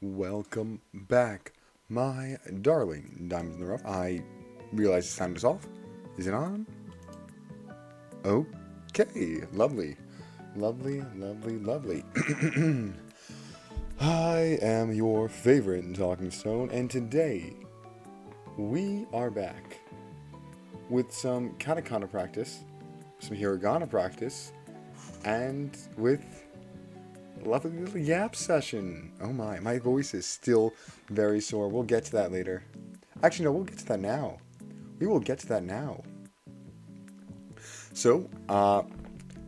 welcome back, my darling diamonds in the rough. I realize the sound is off. Is it on? Okay, lovely. Lovely, lovely, lovely. I am your favorite talking stone, and today we are back with some katakana practice, some hiragana practice, and with a lovely little yap session. Oh my voice is still very sore. We'll get to that later. Actually, no, we'll get to that now. We will get to that now. So,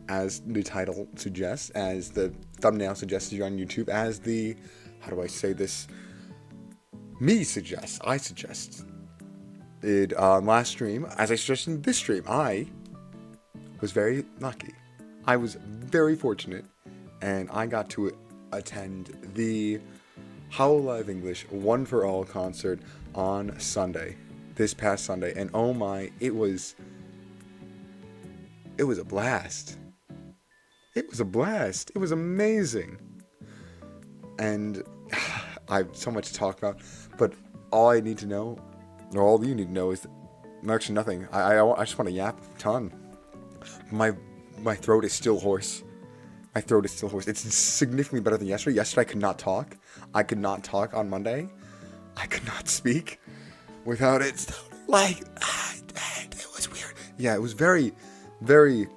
as the title suggests, as the thumbnail suggests here on YouTube, as the, how do I say this? I suggest. Last stream, as I suggested in this stream, I was very lucky. I was very fortunate, and I got to attend the Hololive English One for All concert on Sunday, this past Sunday, and oh my, it was a blast. It was a blast. It was amazing. And I have so much to talk about, but all I need to know, or all you need to know is actually nothing. I just want to yap a ton. My throat is still hoarse. My throat is still hoarse. It's significantly better than yesterday. Yesterday I could not talk. I could not talk on Monday. I could not speak without it. Like, it was weird. Yeah, it was very, very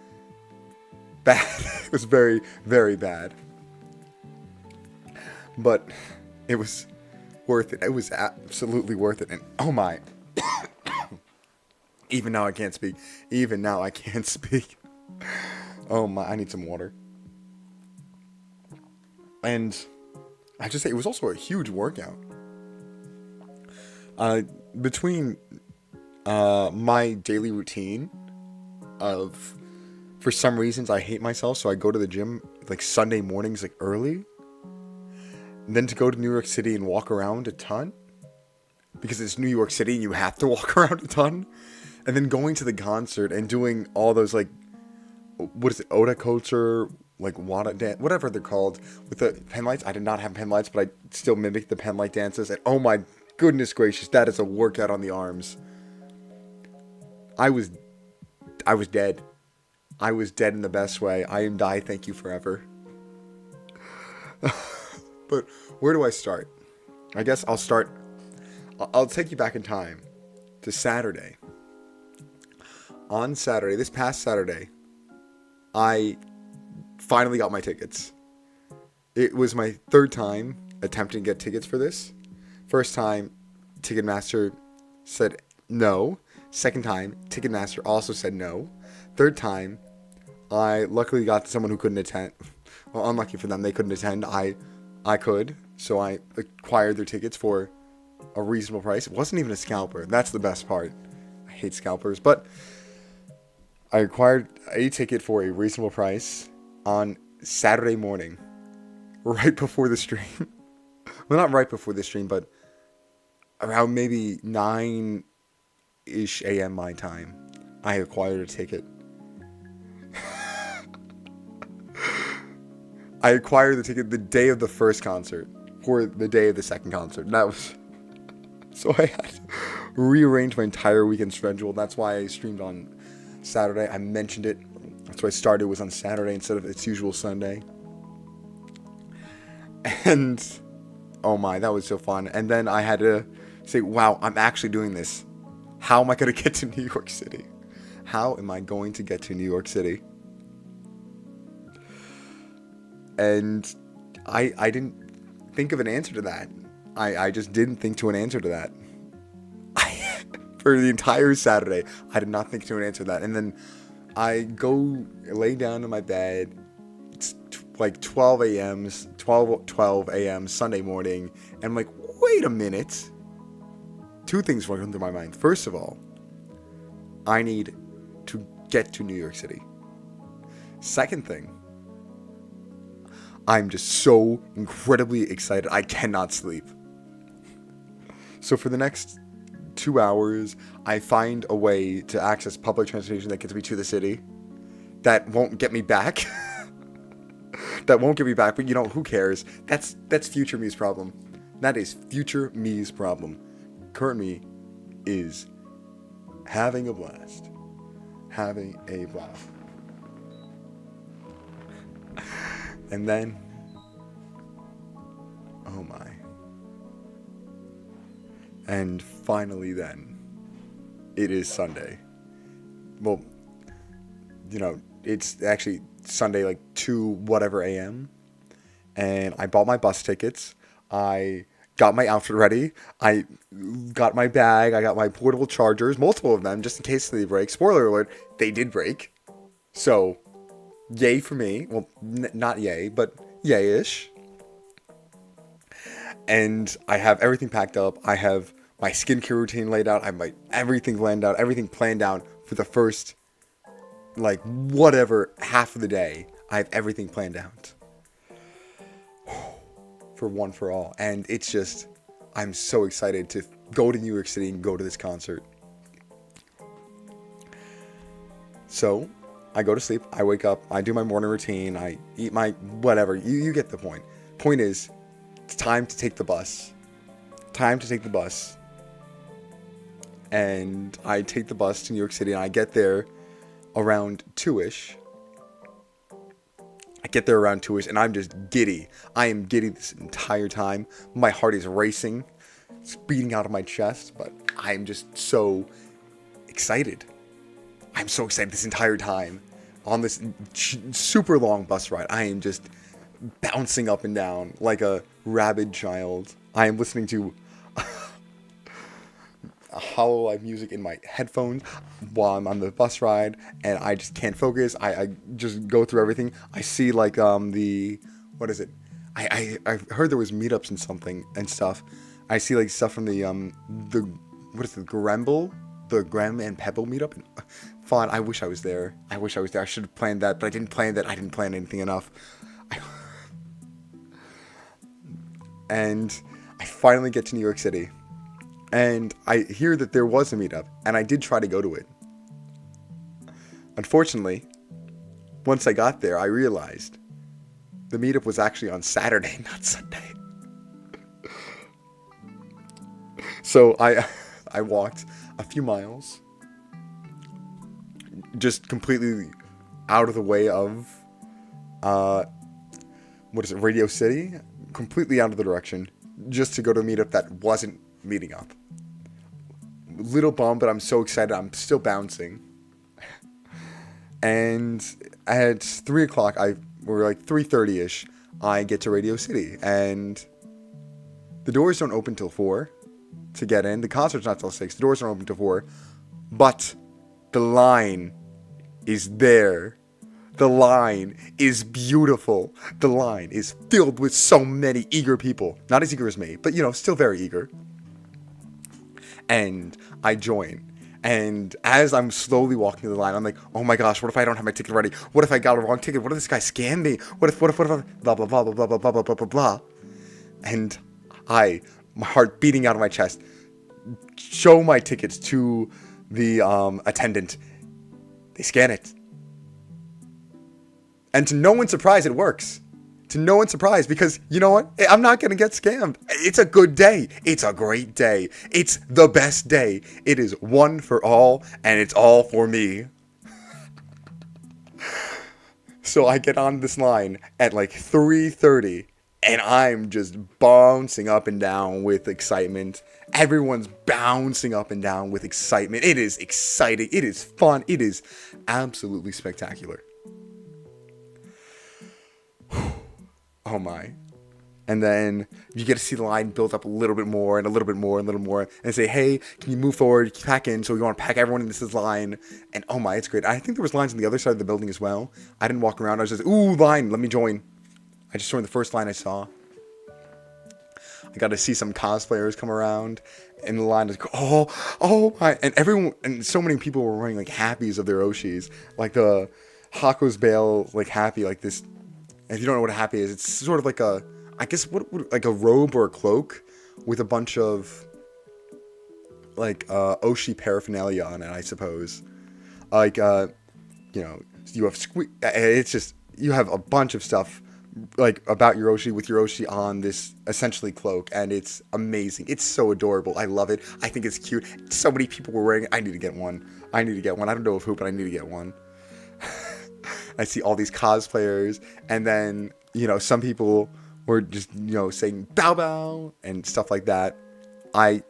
bad. It was very, very bad. But it was worth it. It was absolutely worth it. And oh my. Even now I can't speak. Even now I can't speak. Oh my, I need some water. And I just say it was also a huge workout. Between my daily routine of, for some reasons I hate myself, so I go to the gym like Sunday mornings, like early. And then to go to New York City and walk around a ton, because it's New York City and you have to walk around a ton. And then going to the concert and doing all those, like, what is it, Oda culture, like Wada dance, whatever they're called, with the pen lights. I did not have pen lights, but I still mimicked the pen light dances. And oh my goodness gracious, that is a workout on the arms. I was dead. I was dead in the best way. I am die, thank you forever. But where do I start? I guess I'll take you back in time to Saturday. On Saturday, this past Saturday, I finally got my tickets. It was my third time attempting to get tickets for this. First time, Ticketmaster said no. Second time, Ticketmaster also said no. Third time, I luckily got someone who couldn't attend. Well, unlucky for them, they couldn't attend. I could, so I acquired their tickets for a reasonable price. It wasn't even a scalper. That's the best part. I hate scalpers, but I acquired a ticket for a reasonable price on Saturday morning, right before the stream. Well, not right before the stream, but around maybe 9-ish a.m. my time, I acquired a ticket. I acquired the ticket the day of the first concert for the day of the second concert. And that was... So I had to rearrange my entire weekend schedule. That's why I streamed on Saturday. I mentioned it. That's why I started was on Saturday instead of its usual Sunday. And oh my, that was so fun. And then I had to say, wow, I'm actually doing this. How am I going to get to New York City? How am I going to get to New York City? And I didn't think of an answer to that. I just didn't think to an answer to that. For the entire Saturday, I did not think to an answer to that. And then I go lay down in my bed. It's like 12 a.m. Sunday morning. And I'm like, wait a minute. Two things went through my mind. First of all, I need to get to New York City. Second thing, I'm just so incredibly excited. I cannot sleep. So for the next 2 hours, I find a way to access public transportation that gets me to the city. That won't get me back. But you know, who cares? That's future me's problem. That is future me's problem. Current me is having a blast. Having a blast. And then, oh my. And finally then, it is Sunday. Well, it's actually Sunday, like 2 whatever a.m. And I bought my bus tickets. I got my outfit ready. I got my bag. I got my portable chargers, multiple of them, just in case they break. Spoiler alert, they did break. So, yay for me. Well, not yay, but yay-ish. And I have everything packed up. I have my skincare routine laid out. I have everything planned out. Everything planned out for the first, whatever, half of the day. I have everything planned out. For one for all. And it's just, I'm so excited to go to New York City and go to this concert. So, I go to sleep, I wake up, I do my morning routine, I eat my whatever. You get the point. Point is, it's time to take the bus. And I take the bus to New York City, and I get there around 2-ish. And I'm just giddy. I am giddy this entire time. My heart is racing. It's beating out of my chest, but I'm just so excited. I'm so excited this entire time. On this super long bus ride, I am just bouncing up and down like a rabid child. I am listening to Hololive music in my headphones while I'm on the bus ride, and I just can't focus. I just go through everything. I see what is it? I heard there was meetups and something and stuff. I see stuff from the Gremble, the Graham and Pebble meetup. Fun. I wish I was there. I should have planned that, but I didn't plan that. I didn't plan anything enough. And I finally get to New York City. And I hear that there was a meetup, and I did try to go to it. Unfortunately, once I got there, I realized the meetup was actually on Saturday, not Sunday. So I walked a few miles, just completely out of the way of, Radio City? Completely out of the direction, just to go to a meetup that wasn't meeting up. Little bummed, but I'm so excited. I'm still bouncing. And at 3 o'clock, or 3:30ish, I get to Radio City. And the doors don't open till 4 to get in. The concert's not till 6. The doors don't open till 4. But the line is there. The line is beautiful. The line is filled with so many eager people. Not as eager as me, but still very eager. And I join. And as I'm slowly walking the line, I'm like, oh my gosh, what if I don't have my ticket ready? What if I got a wrong ticket? What if this guy scammed me? What if, blah, blah, blah, blah, blah, blah, blah, blah, blah, blah, blah. And my heart beating out of my chest, show my tickets to the attendant. They scan it. And to no one's surprise, it works. To no one's surprise, because you know what? I'm not going to get scammed. It's a good day. It's a great day. It's the best day. It is one for all, and it's all for me. So I get on this line at 3:30, and I'm just bouncing up and down with excitement. Everyone's bouncing up and down with excitement. It is exciting. It is fun. It is absolutely spectacular. Oh my. And then you get to see the line build up a little bit more and a little bit more and a little more. And say, hey, can you move forward? Pack in. So we want to pack everyone in this line. And oh my, it's great. I think there was lines on the other side of the building as well. I didn't walk around. I was just, ooh, line, let me join. I just joined the first line I saw. I got to see some cosplayers come around. And the line is, oh my. And everyone, and so many people were wearing happies of their Oshis. Like the Hako's Bale, happy, this. If you don't know what a happy is, it's sort of like a robe or a cloak with a bunch of Oshi paraphernalia on it, I suppose. You have it's just, you have a bunch of stuff like about Hiroshi with Hiroshi on this essentially cloak, and it's amazing. It's so adorable. I love it. I think it's cute. So many people were wearing it. I need to get one. I need to get one. I don't know of who, but I need to get one. I see all these cosplayers, and then some people were just saying bow bow and stuff like that. I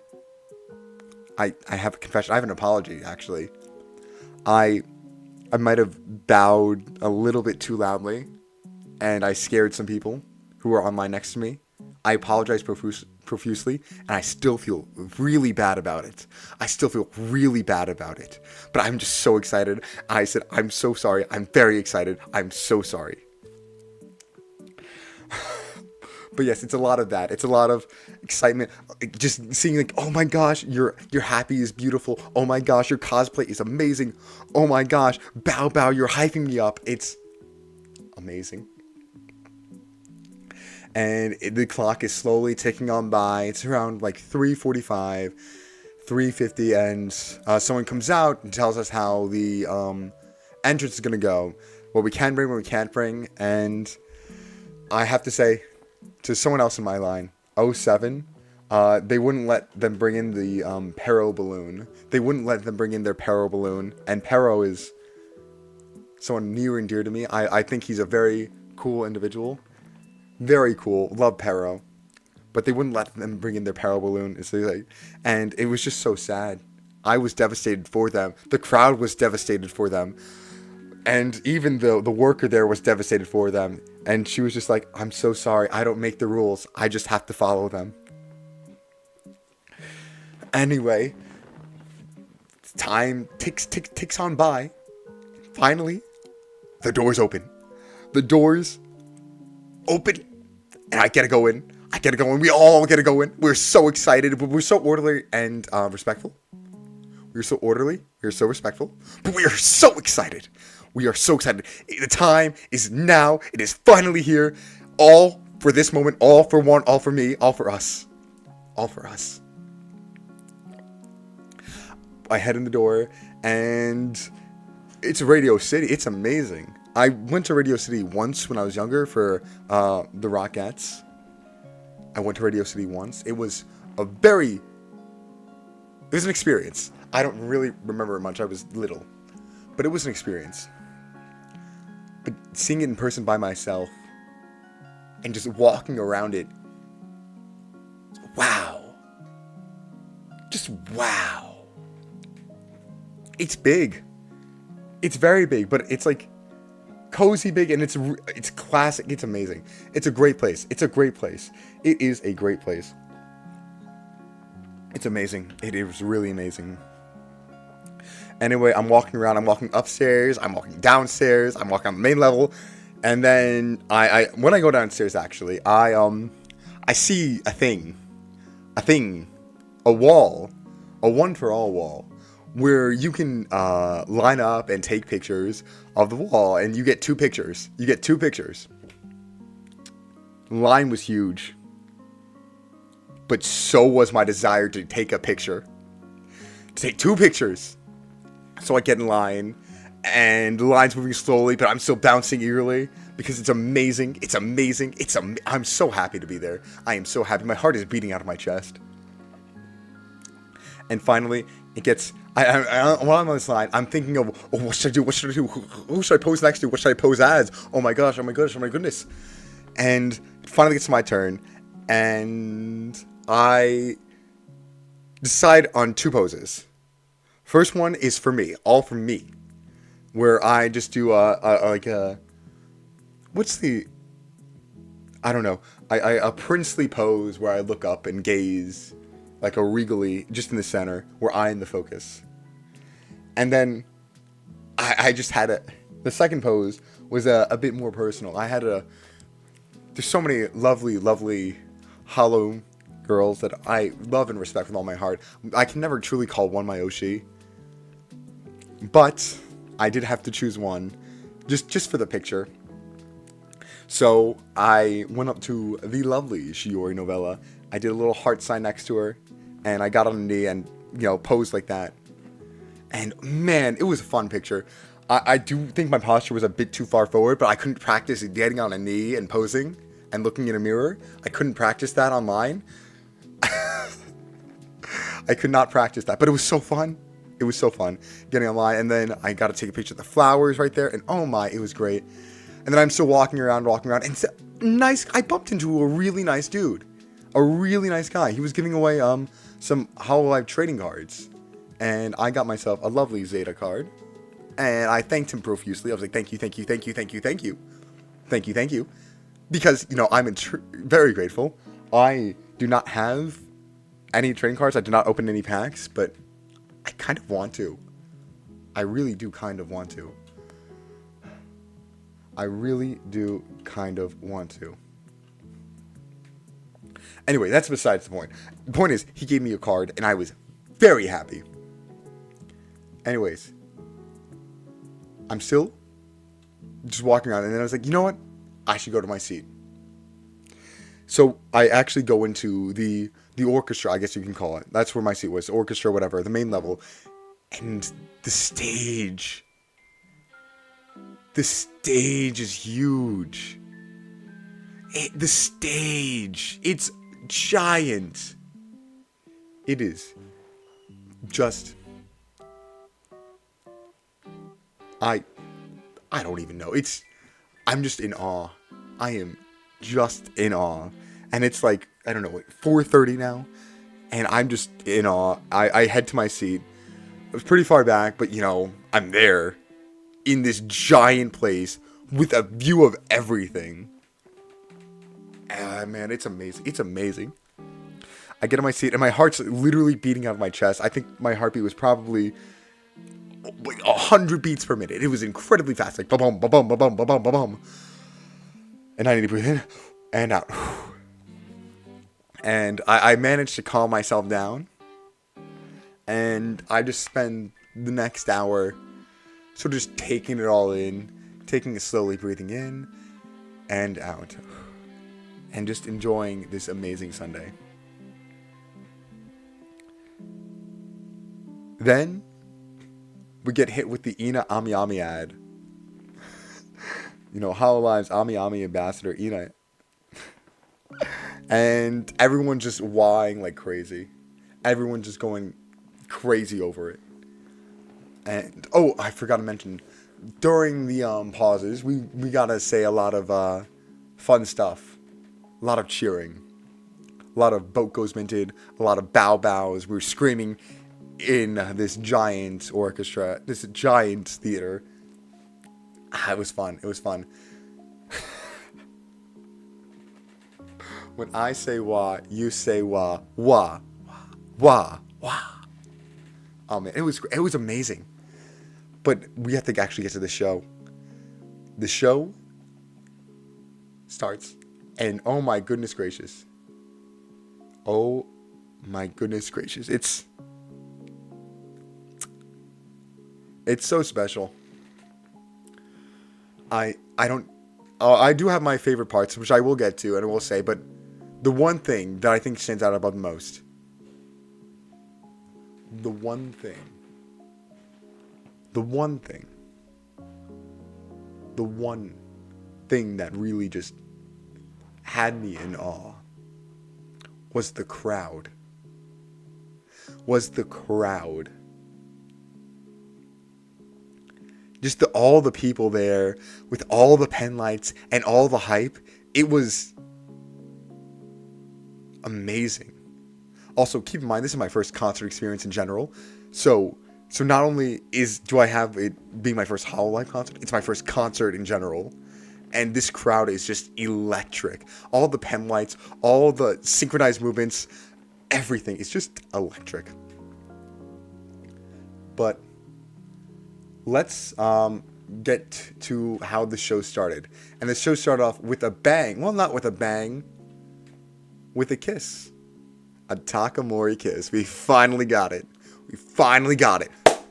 have a confession. I have an apology actually. I might have bowed a little bit too loudly, and I scared some people who were online next to me. I apologize profusely, and I still feel really bad about it. But I'm just so excited. I said, I'm so sorry. I'm very excited. I'm so sorry. But yes, it's a lot of that. It's a lot of excitement. Just seeing like, oh my gosh, your happy is beautiful. Oh my gosh, your cosplay is amazing. Oh my gosh, bow bow, you're hyping me up. It's amazing. And the clock is slowly ticking on by. It's around like 3:45, 3:50, and someone comes out and tells us how the entrance is gonna go. What we can bring, what we can't bring, and I have to say, to someone else in my line, 07, they wouldn't let them bring in the Pero balloon. They wouldn't let them bring in their Pero balloon, and Pero is someone near and dear to me. I think he's a very cool individual. Very cool. Love Pero. But they wouldn't let them bring in their Pero balloon. And it was just so sad. I was devastated for them. The crowd was devastated for them. And even the worker there was devastated for them. And she was just like, I'm so sorry. I don't make the rules. I just have to follow them. Anyway, time ticks on by. Finally, the doors open. The doors open. And I get to go in. We all get to go in. We're so excited. We're so orderly and respectful. We're so orderly. We're so respectful. But we are so excited. We are so excited. The time is now. It is finally here. All for this moment. All for one. All for me. All for us. All for us. I head in the door, and it's Radio City. It's amazing. I went to Radio City once when I was younger for the Rockettes. I went to Radio City once. It was an experience. I don't really remember much. I was little. But it was an experience. But seeing it in person by myself and just walking around it, wow. Just wow. It's big. It's very big, but it's like cozy big, and it's classic. It's amazing. It's a great place. It is a great place. It's amazing. It is really amazing. Anyway, I'm walking around. I'm walking upstairs. I'm walking downstairs. I'm walking on the main level, and then when I go downstairs, actually, I see a wall, a one for all wall, where you can line up and take pictures of the wall, and you get two pictures. The line was huge, but so was my desire to take a picture, to take two pictures. So I get in line, and the line's moving slowly, but I'm still bouncing eagerly because it's amazing. I'm so happy to be there. I am so happy. My heart is beating out of my chest. And finally, it gets. While I'm on this line, I'm thinking of, what should I do? Who should I pose next to? What should I pose as? Oh my gosh! Oh my goodness! And it finally gets to my turn, and I decide on two poses. First one is for me, all for me, where I just do a princely pose where I look up and gaze, like a regally, just in the center, where I am the focus. And then I just had the second pose was a bit more personal. There's so many lovely hollow girls that I love and respect with all my heart. I can never truly call one my Oshi. But I did have to choose one, just for the picture. So I went up to the lovely Shiori Novella. I did a little heart sign next to her, and I got on a knee and posed like that. And man, it was a fun picture. I do think my posture was a bit too far forward, but I couldn't practice getting on a knee and posing and looking in a mirror. I couldn't practice that online. I could not practice that, but it was so fun. It was so fun getting online, and then I got to take a picture of the flowers right there, and oh my, it was great. And then I'm still walking around, and it's nice. I bumped into a really nice dude, a really nice guy. He was giving away some Hololive trading cards, and I got myself a lovely Zeta card, and I thanked him profusely. I was like, thank you, thank you, thank you, thank you, thank you, thank you, thank you, because I'm very grateful. I do not have any trading cards. I do not open any packs, but I kind of want to. I really do kind of want to. I really do kind of want to. Anyway, that's besides the point. The point is, he gave me a card, and I was very happy. Anyways, I'm still just walking around, and then I was like, you know what? I should go to my seat. So I actually go into the orchestra, I guess you can call it. That's where my seat was, orchestra, whatever, the main level. And the stage is huge. The stage, it's giant. It is just, I don't even know. I'm just in awe. I am just in awe. And it's like, I don't know, 4:30 now. And I'm just in awe. I head to my seat. It was pretty far back, but I'm there in this giant place with a view of everything. Man, it's amazing. It's amazing. I get on my seat and my heart's literally beating out of my chest. I think my heartbeat was probably like 100 beats per minute. It was incredibly fast, like ba-bum, ba-bum, ba-bum, ba-bum, ba-bum. And I need to breathe in and out. And I managed to calm myself down. And I just spend the next hour sort of just taking it all in, taking it slowly, breathing in and out. And just enjoying this amazing Sunday. Then we get hit with the Ina Ami Ami ad. Hololive's Ami Ami ambassador, Ina. And everyone's just wahing like crazy. Everyone's just going crazy over it. And, I forgot to mention, during the pauses, we gotta say a lot of fun stuff. A lot of cheering. A lot of boat goes minted. A lot of bow bows. We were screaming in this giant orchestra, this giant theater. It was fun. It was fun. When I say wah, you say wah. Wah. Wah. Wah. Oh man, it was amazing. But we have to actually get to the show. The show starts, and oh my goodness gracious. Oh my goodness gracious. It's so special. I do have my favorite parts, which I will get to and I will say, but the one thing that I think stands out about the most, the one thing that really just had me in awe was the crowd. Just all the people there with all the pen lights and all the hype. It was amazing. Also, keep in mind, this is my first concert experience in general. So not only do I have it being my first Hololive concert, it's my first concert in general. And this crowd is just electric. All the pen lights, all the synchronized movements, everything. It's just electric. But let's get to how the show started. And the show started off with a bang. Well, not with a bang. With a kiss. A Takamori kiss. We finally got it.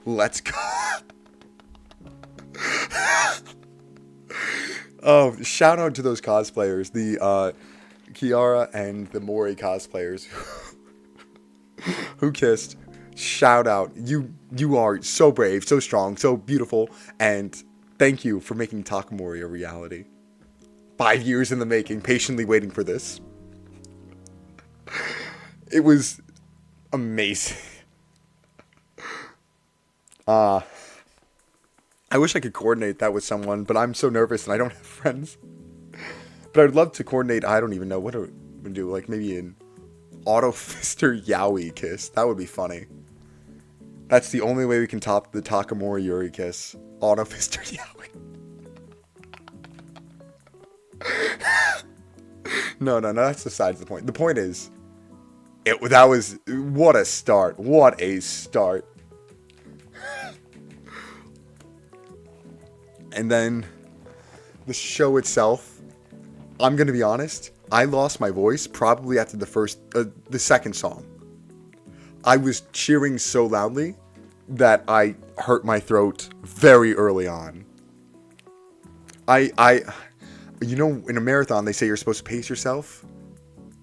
Let's go. Oh, shout out to those cosplayers. The Kiara and the Mori cosplayers who kissed. shout out. You are so brave, so strong, so beautiful, and thank you for making Takamori a reality. 5 years in the making, patiently waiting for this. It was amazing. I wish I could coordinate that with someone, but I'm so nervous and I don't have friends. But I'd love to coordinate, I don't even know what to do, like maybe an auto fister yaoi kiss. That would be funny. That's the only way we can top the Takamori Yuri kiss. Auto fister yaoi. No, that's besides the point. The point is, that was, what a start. What a start. And then the show itself, I'm going to be honest, I lost my voice probably after the second song. I was cheering so loudly that I hurt my throat very early on. You know, in a marathon, they say you're supposed to pace yourself.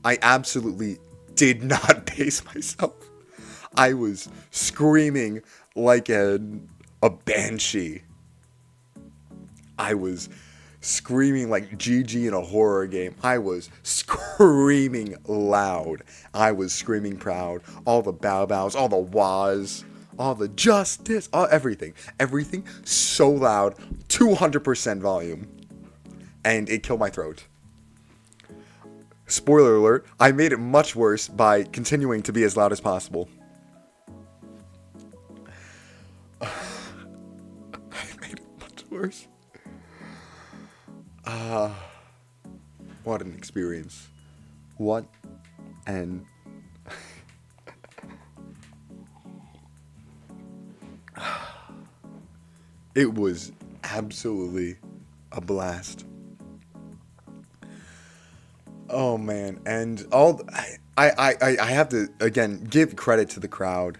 I absolutely did not pace myself. I was screaming like a banshee. I was screaming like GG in a horror game. I was screaming loud. I was screaming proud. All the bow bows, all the wahs, all the justice, everything. Everything so loud, 200% volume. And it killed my throat. Spoiler alert, I made it much worse by continuing to be as loud as possible. I made it much worse. What an experience. What an... It was absolutely a blast. Oh man, and I have to again give credit to the crowd,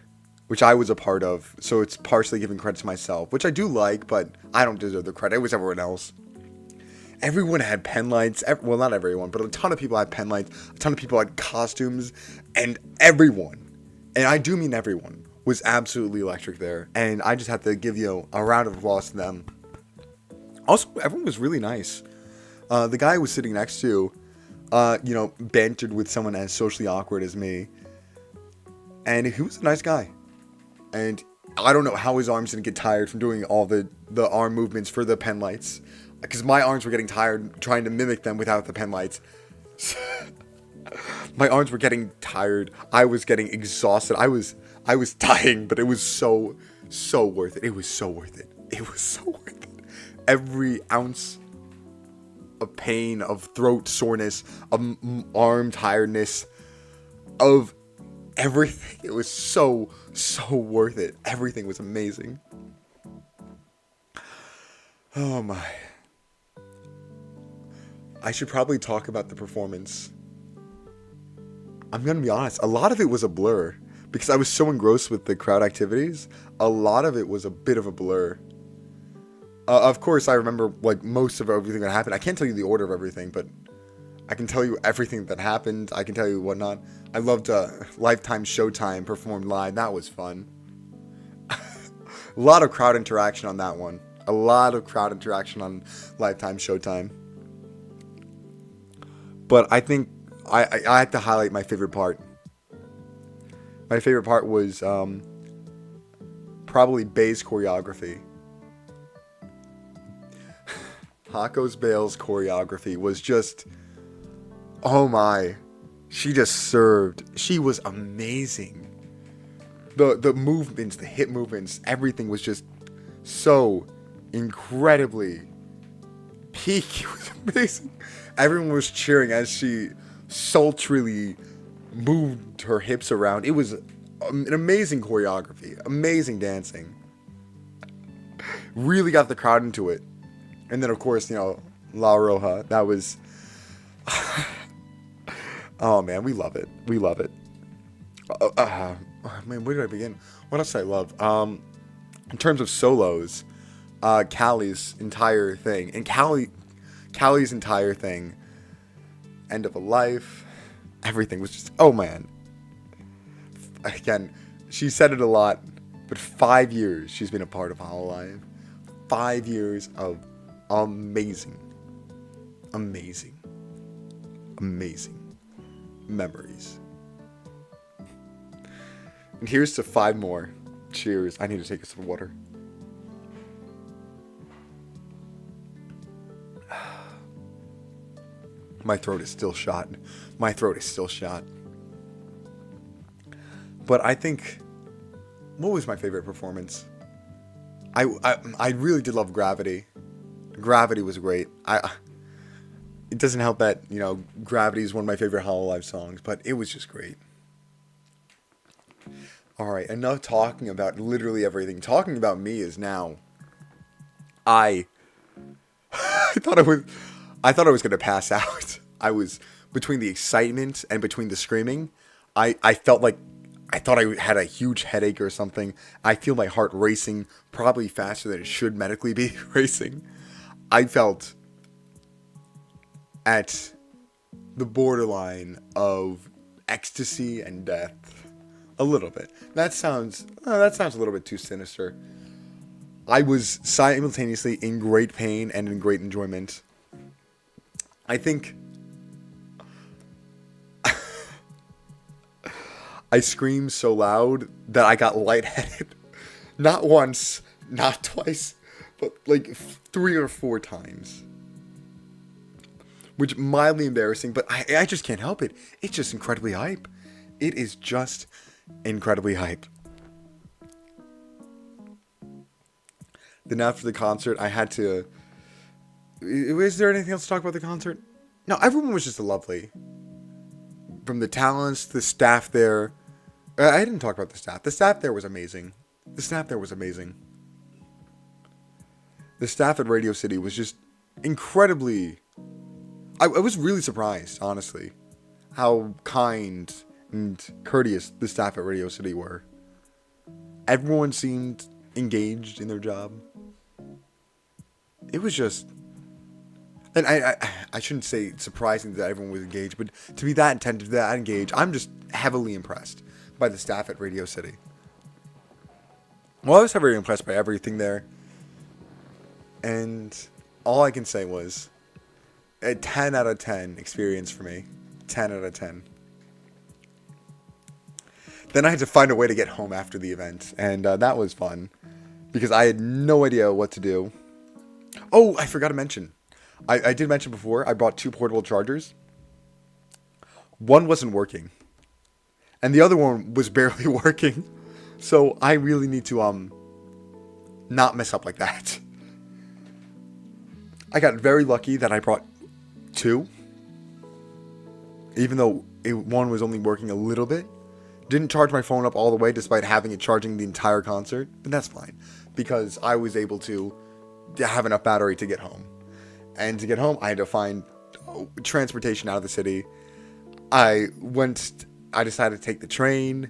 which I was a part of, so it's partially giving credit to myself, which I do like, but I don't deserve the credit. It was everyone else. Everyone had pen lights. Well, not everyone, but a ton of people had pen lights. A ton of people had costumes, and everyone, and I do mean everyone, was absolutely electric there. And I just have to give a round of applause to them. Also, everyone was really nice. The guy I was sitting next to, bantered with someone as socially awkward as me. And he was a nice guy. And I don't know how his arms didn't get tired from doing all the arm movements for the pen lights. Because my arms were getting tired trying to mimic them without the pen lights. My arms were getting tired. I was getting exhausted. I was dying, but it was so worth it. It was so worth it. It was so worth it. Every ounce of pain, of throat soreness, of arm tiredness, of everything. It was so worth it. Everything was amazing. Oh my. I should probably talk about the performance. I'm gonna be honest, a lot of it was a blur. Because I was so engrossed with the crowd activities, a lot of it was a bit of a blur. Of course, I remember like most of everything that happened. I can't tell you the order of everything, but I can tell you everything that happened. I can tell you whatnot. I loved Lifetime Showtime performed live. That was fun. A lot of crowd interaction on that one. A lot of crowd interaction on Lifetime Showtime. But I think I have to highlight my favorite part. My favorite part was probably Bei's choreography. Hako's Bale's choreography was just, oh my, she just served. She was amazing. The movements, the hip movements, everything was just so incredibly peak. It was amazing. Everyone was cheering as she sultrily moved her hips around. It was an amazing choreography, amazing dancing. Really got the crowd into it. And then, of course, La Roja. That was... Oh, man, we love it. We love it. Man, where did I begin? What else did I love? In terms of solos, Callie's entire thing. And Callie's entire thing. End of a Life. Everything was just... Oh, man. Again, she said it a lot, but 5 years she's been a part of Hololive. 5 years of amazing, amazing, amazing memories. And here's to 5 more. Cheers. I need to take a sip of water. My throat is still shot. My throat is still shot. But I think, what was my favorite performance? I really did love Gravity. Gravity was great. It doesn't help that, Gravity is one of my favorite Hololive songs, but it was just great. Alright, enough talking about literally everything. Talking about me is now. I thought I was gonna pass out. I was between the excitement and between the screaming. I felt like I thought I had a huge headache or something. I feel my heart racing probably faster than it should medically be racing. I felt at the borderline of ecstasy and death. A little bit. That sounds a little bit too sinister. I was simultaneously in great pain and in great enjoyment. I think I screamed so loud that I got lightheaded. Not once, not twice, but like 3 or 4 times. Which mildly embarrassing, but I just can't help it. It's just incredibly hype. It is just incredibly hype. Then after the concert, I had to... Is there anything else to talk about the concert? No, everyone was just lovely. From the talents, the staff there. I didn't talk about the staff. The staff there was amazing. The staff at Radio City was just incredibly... I was really surprised, honestly, how kind and courteous the staff at Radio City were. Everyone seemed engaged in their job. It was just... And I shouldn't say surprising that everyone was engaged, but to be that attentive, that engaged, I'm just heavily impressed by the staff at Radio City. Well, I was heavily impressed by everything there. And all I can say was a 10 out of 10 experience for me. 10 out of 10. Then I had to find a way to get home after the event, and that was fun because I had no idea what to do. Oh, I forgot to mention. I did mention before, I brought 2 portable chargers. One wasn't working. And the other one was barely working. So I really need to not mess up like that. I got very lucky that I brought 2. Even though one was only working a little bit. Didn't charge my phone up all the way despite having it charging the entire concert. But that's fine. Because I was able to have enough battery to get home. And to get home, I had to find transportation out of the city. I decided to take the train.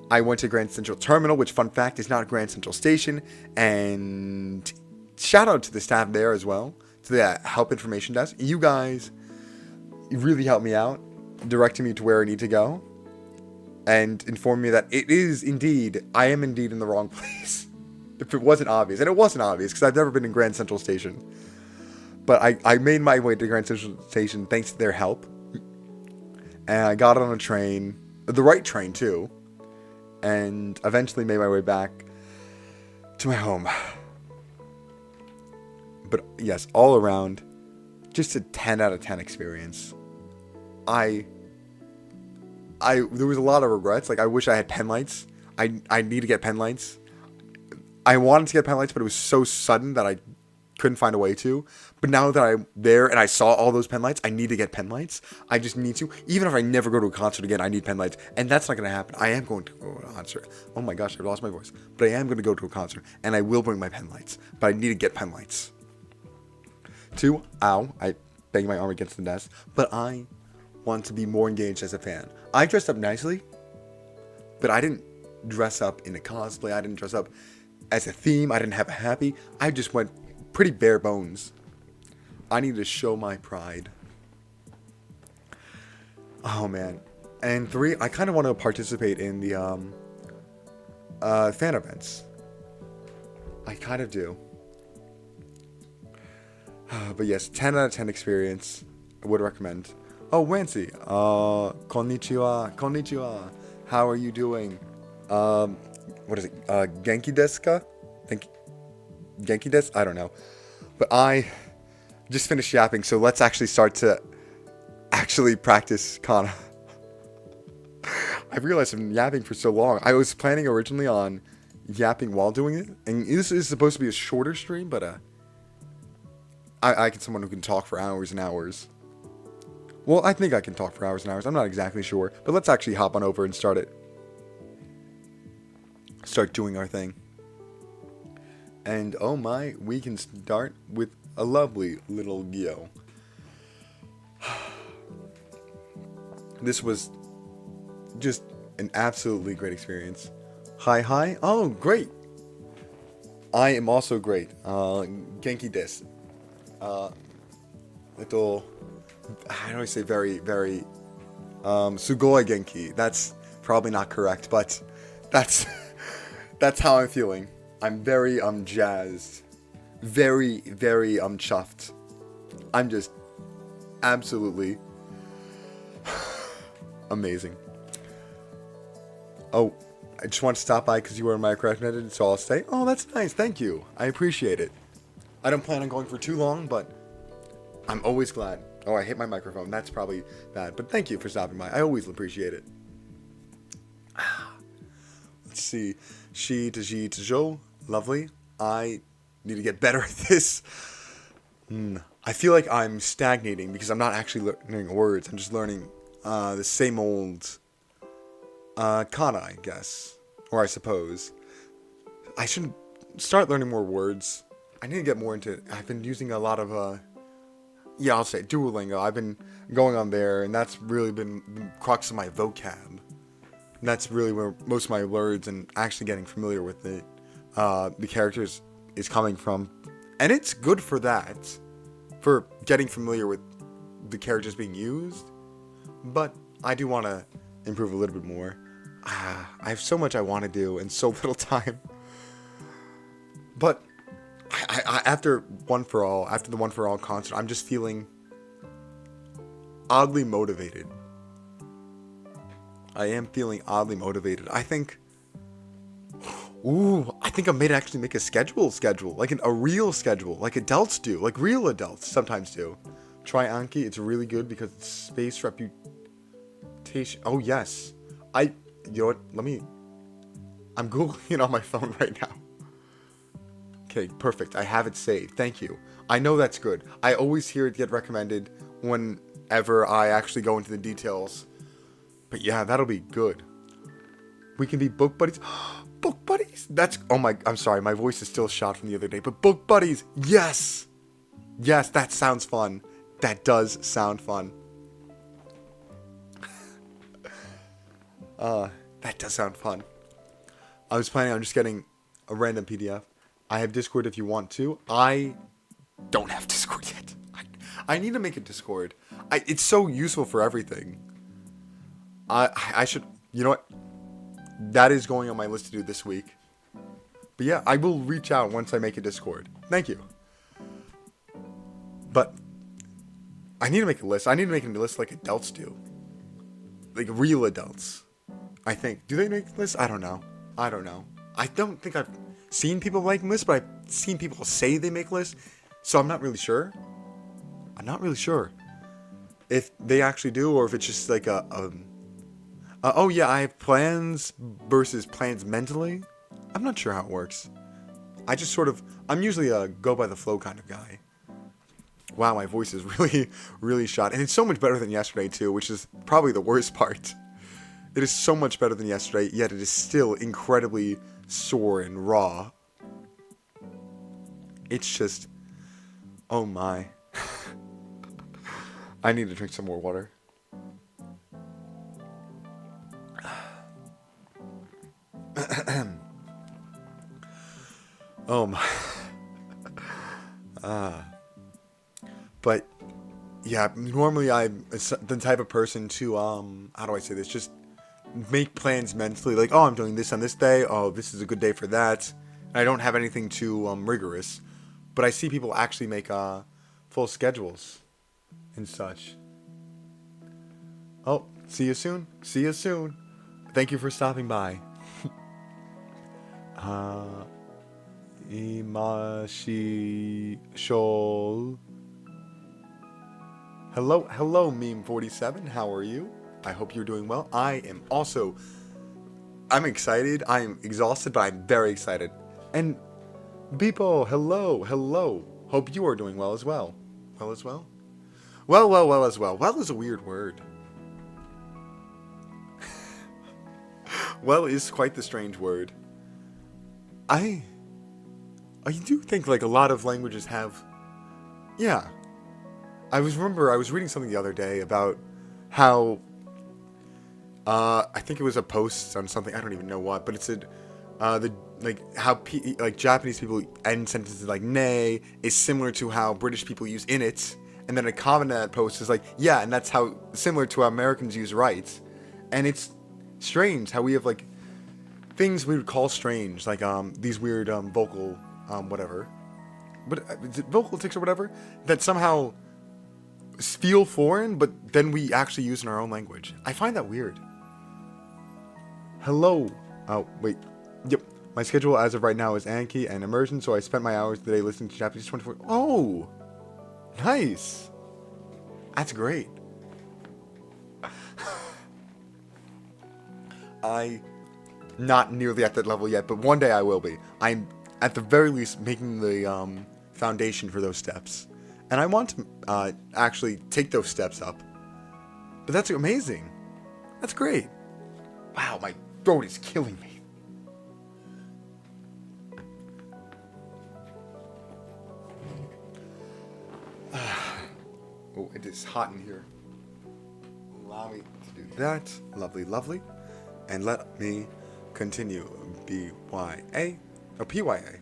I went to Grand Central Terminal, which, fun fact, is not Grand Central Station. And shout out to the staff there as well, to the help information desk. You guys really helped me out, directing me to where I need to go, and informed me that I am indeed in the wrong place. If it wasn't obvious. And it wasn't obvious, because I've never been in Grand Central Station. But I made my way to Grand Central Station thanks to their help. And I got on a train, the right train too, and eventually made my way back to my home. But yes, all around, just a 10 out of 10 experience. There was a lot of regrets. Like, I wish I had pen lights. I need to get pen lights. I wanted to get pen lights, but it was so sudden that I couldn't find a way to. But now that I'm there and I saw all those pen lights, I need to get pen lights. I just need to. Even if I never go to a concert again, I need pen lights. And that's not going to happen. I am going to go to a concert. Oh my gosh, I lost my voice. But I am going to go to a concert. And I will bring my pen lights. But I need to get pen lights. 2, I banged my arm against the desk. But I want to be more engaged as a fan. I dressed up nicely. But I didn't dress up in a cosplay. I didn't dress up as a theme. I didn't have a happy. I just went pretty bare bones. I need to show my pride. Oh man. And 3, I kind of want to participate in the fan events. I kind of do. But yes, 10 out of 10 experience. I would recommend. Oh, Wancy. Konnichiwa. Konnichiwa. How are you doing? What is it? Genki desu ka? Genki desu? I don't know. But I just finished yapping, so let's actually start to actually practice kana. I realized I've been yapping for so long. I was planning originally on yapping while doing it, and this is supposed to be a shorter stream, but I can someone who can talk for hours and hours. Well, I think I can talk for hours and hours. I'm not exactly sure, but let's actually hop on over and start doing our thing. And oh my, we can start with a lovely little Gyo. This was just an absolutely great experience. Hi. Oh, great. I am also great. Genki desu. Little, how do I say very, very, sugoi genki. That's probably not correct, but that's how I'm feeling. I'm very, jazzed. Very, very, chuffed. I'm just absolutely amazing. Oh, I just want to stop by because you were my recommended, so I'll say, oh, that's nice. Thank you. I appreciate it. I don't plan on going for too long, but I'm always glad. Oh, I hit my microphone. That's probably bad, but thank you for stopping by. I always appreciate it. Let's see. Shi to ji to jo. Lovely. I need to get better at this. I feel like I'm stagnating because I'm not actually learning words. I'm just learning the same old kana, I guess. Or I suppose. I should start learning more words. I need to get more into it. I've been using a lot of, I'll say Duolingo. I've been going on there, and that's really been the crux of my vocab. And that's really where most of my words and actually getting familiar with it, the characters is coming from. And it's good for that, for getting familiar with the characters being used. But I do want to improve a little bit more. I have so much I want to do and so little time. But after the One for All concert, I'm just feeling oddly motivated. I am feeling oddly motivated. I think I may actually make a schedule, like a real schedule, like adults do, like real adults sometimes do. Try Anki, it's really good because it's space reputation. Oh yes, you know what? I'm Googling it on my phone right now. Okay, perfect. I have it saved. Thank you. I know that's good. I always hear it get recommended whenever I actually go into the details. But yeah, that'll be good. We can be book buddies. Book buddies? I'm sorry, my voice is still shot from the other day. But book buddies, yes! Yes, that sounds fun. That does sound fun. That does sound fun. I was planning on just getting a random PDF. I have Discord if you want to. I don't have Discord yet. I need to make a Discord. It's so useful for everything. I should, you know what? That is going on my list to do this week. But yeah, I will reach out once I make a Discord. Thank you. But I need to make a list. I need to make a list like adults do. Like real adults. I think. Do they make lists? I don't know. I don't think I've seen people make lists, but I've seen people say they make lists. So I'm not really sure. If they actually do, or if it's just like oh yeah, I have plans versus plans mentally. I'm not sure how it works. I'm usually a go by the flow kind of guy. Wow, my voice is really, really shot. And it's so much better than yesterday too, which is probably the worst part. It is so much better than yesterday, yet it is still incredibly sore and raw. It's just, oh my. I need to drink some more water. Oh my. But yeah, normally I'm the type of person to how do I say this? Just make plans mentally, like, oh, I'm doing this on this day, oh, this is a good day for that. And I don't have anything too rigorous. But I see people actually make full schedules and such. Oh, see you soon. See you soon. Thank you for stopping by. Imashi Shol. Hello, Meme47. How are you? I hope you're doing well. I'm excited. I'm exhausted, but I'm very excited. And Beepo, hello. Hope you are doing well as well. Well as well? Well as well. Well is a weird word. Well is quite the strange word. I do think like a lot of languages have... Yeah. I was reading something the other day about how... I think it was a post on something, I don't even know what, but it said... Japanese people end sentences like "nay" is similar to how British people use "in it," and then a comment on that post is like, yeah, and that's how similar to how Americans use "right," and it's strange how we have like things we would call strange, like these weird vocal whatever, but is it vocal tics or whatever that somehow feel foreign, but then we actually use in our own language. I find that weird. Hello. Oh wait. Yep. My schedule as of right now is Anki and immersion, so I spent my hours today listening to Japanese 24. Oh! Nice! That's great. Not nearly at that level yet, but one day I will be. I'm, at the very least, making the foundation for those steps. And I want to actually take those steps up. But that's amazing. That's great. Wow, my throat is killing me. Oh, it is hot in here. Allow me to do that. Lovely. And let me continue. BYA. Or PYA.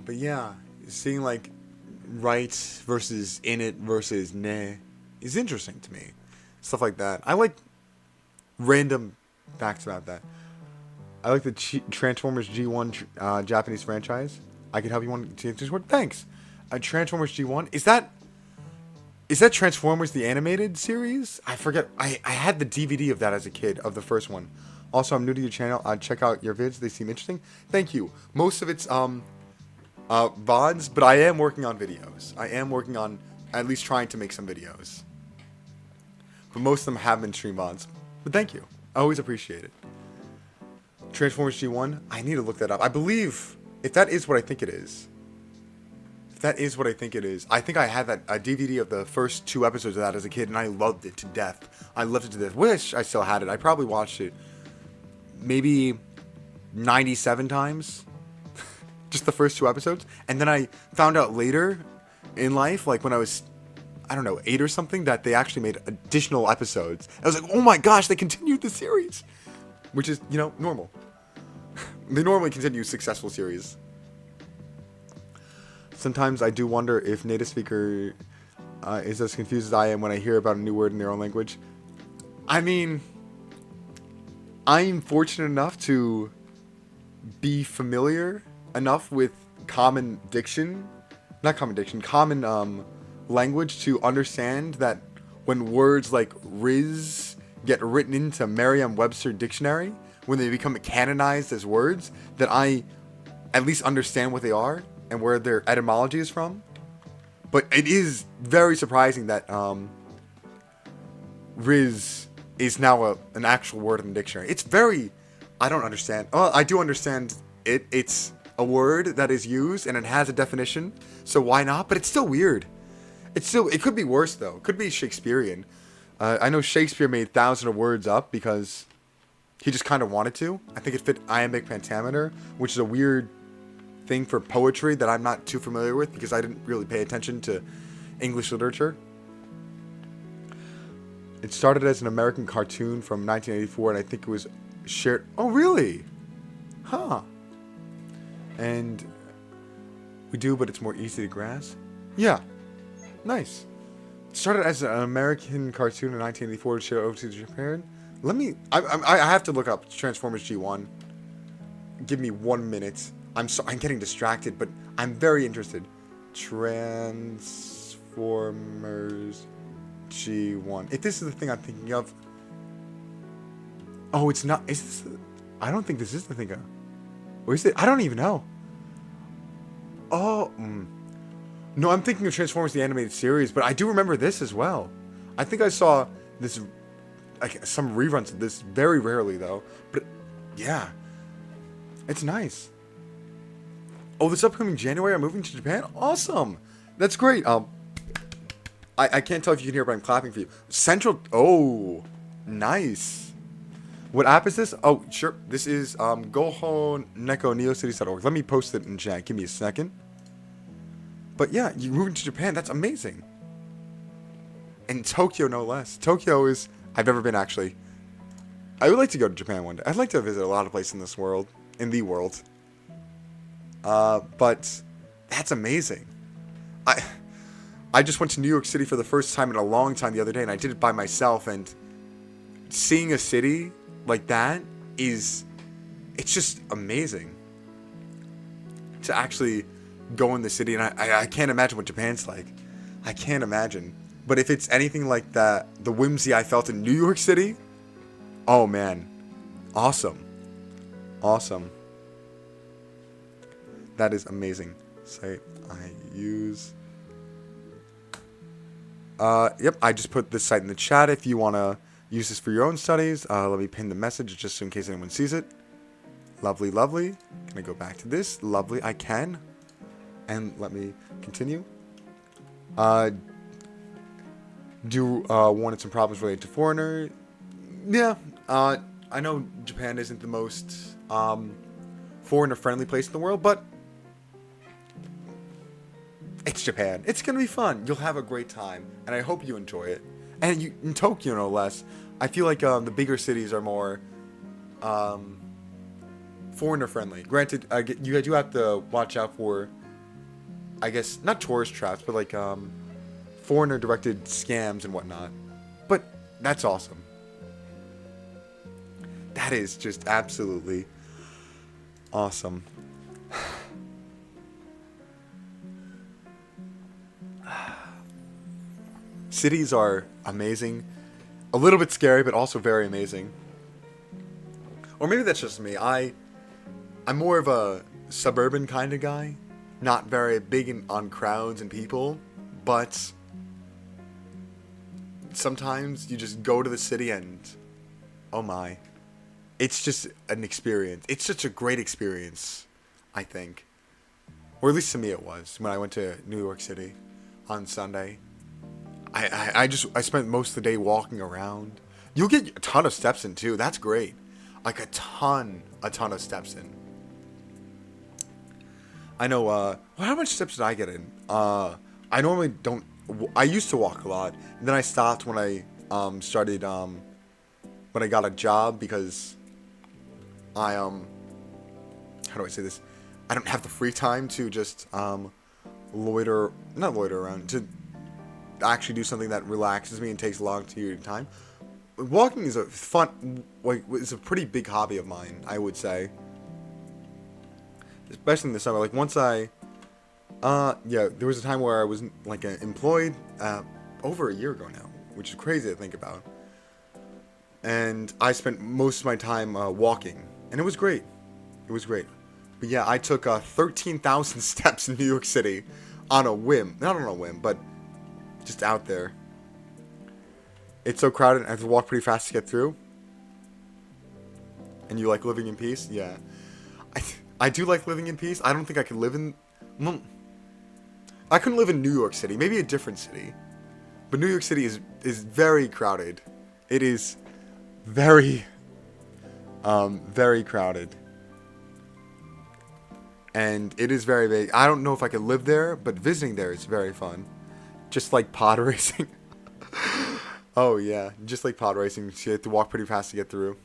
But yeah, seeing like right versus in it versus ne is interesting to me. Stuff like that. I like random facts about that. I like the Transformers G1 Japanese franchise. I can help you one to Discord. Thanks. Transformers G1. Is that Transformers the animated series? I forget. I had the DVD of that as a kid, of the first one. Also, I'm new to your channel. Check out your vids. They seem interesting. Thank you. Most of it's VODs, but I am working on videos. I am working on at least trying to make some videos. But most of them have been stream VODs. But thank you. I always appreciate it. Transformers G1. I need to look that up. I believe, if that is what I think it is, I think I had a DVD of the first 2 episodes of that as a kid, and I loved it to death. Wish I still had it. I probably watched it maybe 97 times. Just the first 2 episodes. And then I found out later in life, like when I was, I don't know, 8 or something, that they actually made additional episodes. I was like, oh my gosh, they continued the series. Which is, normal. They normally continue successful series. Sometimes I do wonder if native speaker is as confused as I am when I hear about a new word in their own language. I mean, I'm fortunate enough to be familiar enough with common language to understand that when words like Riz get written into Merriam-Webster dictionary, when they become canonized as words, that I at least understand what they are and where their etymology is from. But it is very surprising that Riz is now an actual word in the dictionary. It's very... I don't understand. Well, I do understand it. It's a word that is used and it has a definition, so why not? But it's still weird. It could be worse, though. It could be Shakespearean. I know Shakespeare made thousands of words up because he just kind of wanted to. I think it fit iambic pentameter, which is a weird thing for poetry that I'm not too familiar with because I didn't really pay attention to English literature. It started as an American cartoon from 1984, and I think it was shared... Oh, really? Huh. And we do, but it's more easy to grasp. Yeah. Nice. It started as an American cartoon in 1984 to share over to Japan. Let me. I have to look up Transformers G1. Give me 1 minute. I'm getting distracted, but I'm very interested. Transformers G1. If this is the thing I'm thinking of. Oh, it's not. Is this? I don't think this is the thing of. Or is it? I don't even know. Oh. No, I'm thinking of Transformers the Animated Series, but I do remember this as well. I think I saw this, like, some reruns of this very rarely, though. But, yeah. It's nice. Oh, this upcoming January, I'm moving to Japan? Awesome! That's great. I can't tell if you can hear, but I'm clapping for you. Central... Oh, nice. What app is this? Oh, sure. This is gohonekoneocities.org. Let me post it in chat. Give me a second. But yeah, you're moving to Japan. That's amazing. And Tokyo, no less. Tokyo is... I've never been, actually. I would like to go to Japan one day. I'd like to visit a lot of places in this world. In the world. But that's amazing. I just went to New York City for the first time in a long time the other day, and I did it by myself, and seeing a city like that is... It's just amazing. To actually... go in the city, and I can't imagine what Japan's like. I can't imagine. But if it's anything like that, the whimsy I felt in New York City, oh man, awesome, awesome. That is amazing. Site I use. Yep, I just put this site in the chat if you want to use this for your own studies. Let me pin the message just in case anyone sees it. Lovely, lovely. Can I go back to this? Lovely, I can. And let me continue. Wanted some problems related to foreigner. Yeah, I know Japan isn't the most foreigner-friendly place in the world, but it's Japan. It's gonna be fun. You'll have a great time, and I hope you enjoy it. And in Tokyo, no less. I feel like the bigger cities are more foreigner-friendly. Granted, you do have to watch out for, I guess, not tourist traps, but like foreigner-directed scams and whatnot. But that's awesome. That is just absolutely awesome. Cities are amazing. A little bit scary, but also very amazing. Or maybe that's just me. I'm more of a suburban kind of guy. Not very big on crowds and people, but sometimes you just go to the city and, oh my, it's just an experience. It's such a great experience, I think. Or at least to me it was, when I went to New York City on Sunday. I spent most of the day walking around. You'll get a ton of steps in too. That's great. Like a ton of steps in. I know, how much steps did I get in? I normally don't, I used to walk a lot. And then I stopped when I started, when I got a job, because I, how do I say this? I don't have the free time to just, not loiter around, to actually do something that relaxes me and takes a long period of time. Walking is a fun, like, it's a pretty big hobby of mine, I would say. Especially in the summer. Like, once yeah, there was a time where I was, like, employed, over a year ago now, which is crazy to think about. And I spent most of my time, walking. And it was great. It was great. But yeah, I took, 13,000 steps in New York City on a whim. Not on a whim, but just out there. It's so crowded, I have to walk pretty fast to get through. And you like living in peace? Yeah. I do like living in peace. I don't think I could live in... I couldn't live in New York City. Maybe a different city. But New York City is very crowded. It is very, very crowded. And it is very big. I don't know if I could live there, but visiting there is very fun. Just like pod racing. Oh, yeah. Just like pod racing. You have to walk pretty fast to get through.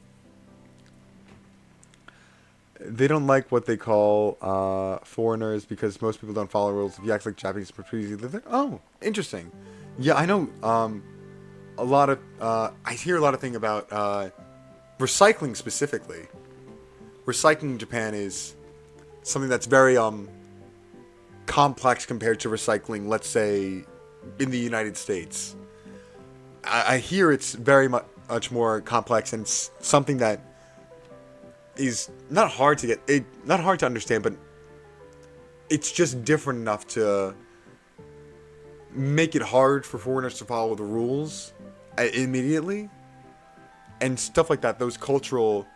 They don't like what they call foreigners because most people don't follow rules. If you act like Japanese, it's pretty easy to live there. Oh, interesting. Yeah, I know a lot of... I hear a lot of things about recycling specifically. Recycling in Japan is something that's very complex compared to recycling, let's say, in the United States. I hear it's very much more complex and something that is not hard to understand, but it's just different enough to make it hard for foreigners to follow the rules immediately, and stuff like that. Those cultural,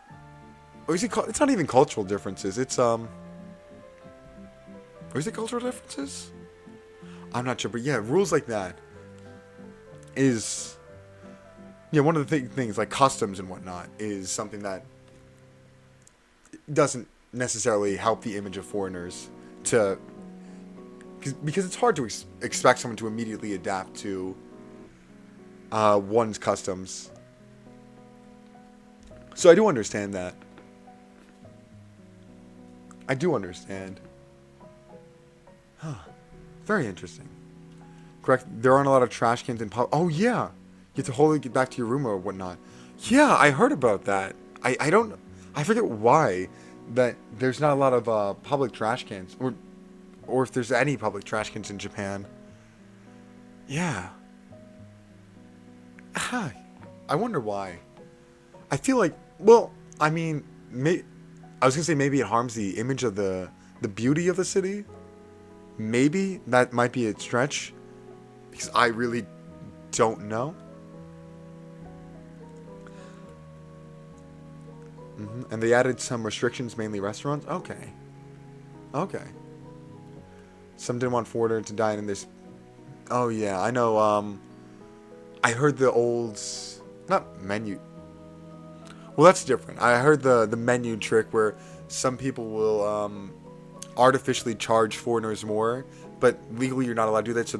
or is it? It's not even cultural differences. It's or is it cultural differences? I'm not sure, but yeah, rules like that is, yeah, one of the things like customs and whatnot is something that doesn't necessarily help the image of foreigners to, because it's hard to expect someone to immediately adapt to one's customs. So I do understand that. I do understand. Huh. Very interesting. Correct. There aren't a lot of trash cans in public. Oh yeah, you have to hold it, get back to your room or whatnot. Yeah, I heard about that. I forget why that there's not a lot of public trash cans, or if there's any public trash cans in Japan. Yeah. Hi. I wonder why. I feel like, well, I mean, I was gonna say maybe it harms the image of the beauty of the city. Maybe that might be a stretch, because I really don't know. And they added some restrictions, mainly restaurants. Okay. Some didn't want foreigners to dine in this. Oh yeah, I know. I heard the old, not menu. Well, that's different. I heard the menu trick where some people will artificially charge foreigners more, but legally you're not allowed to do that. So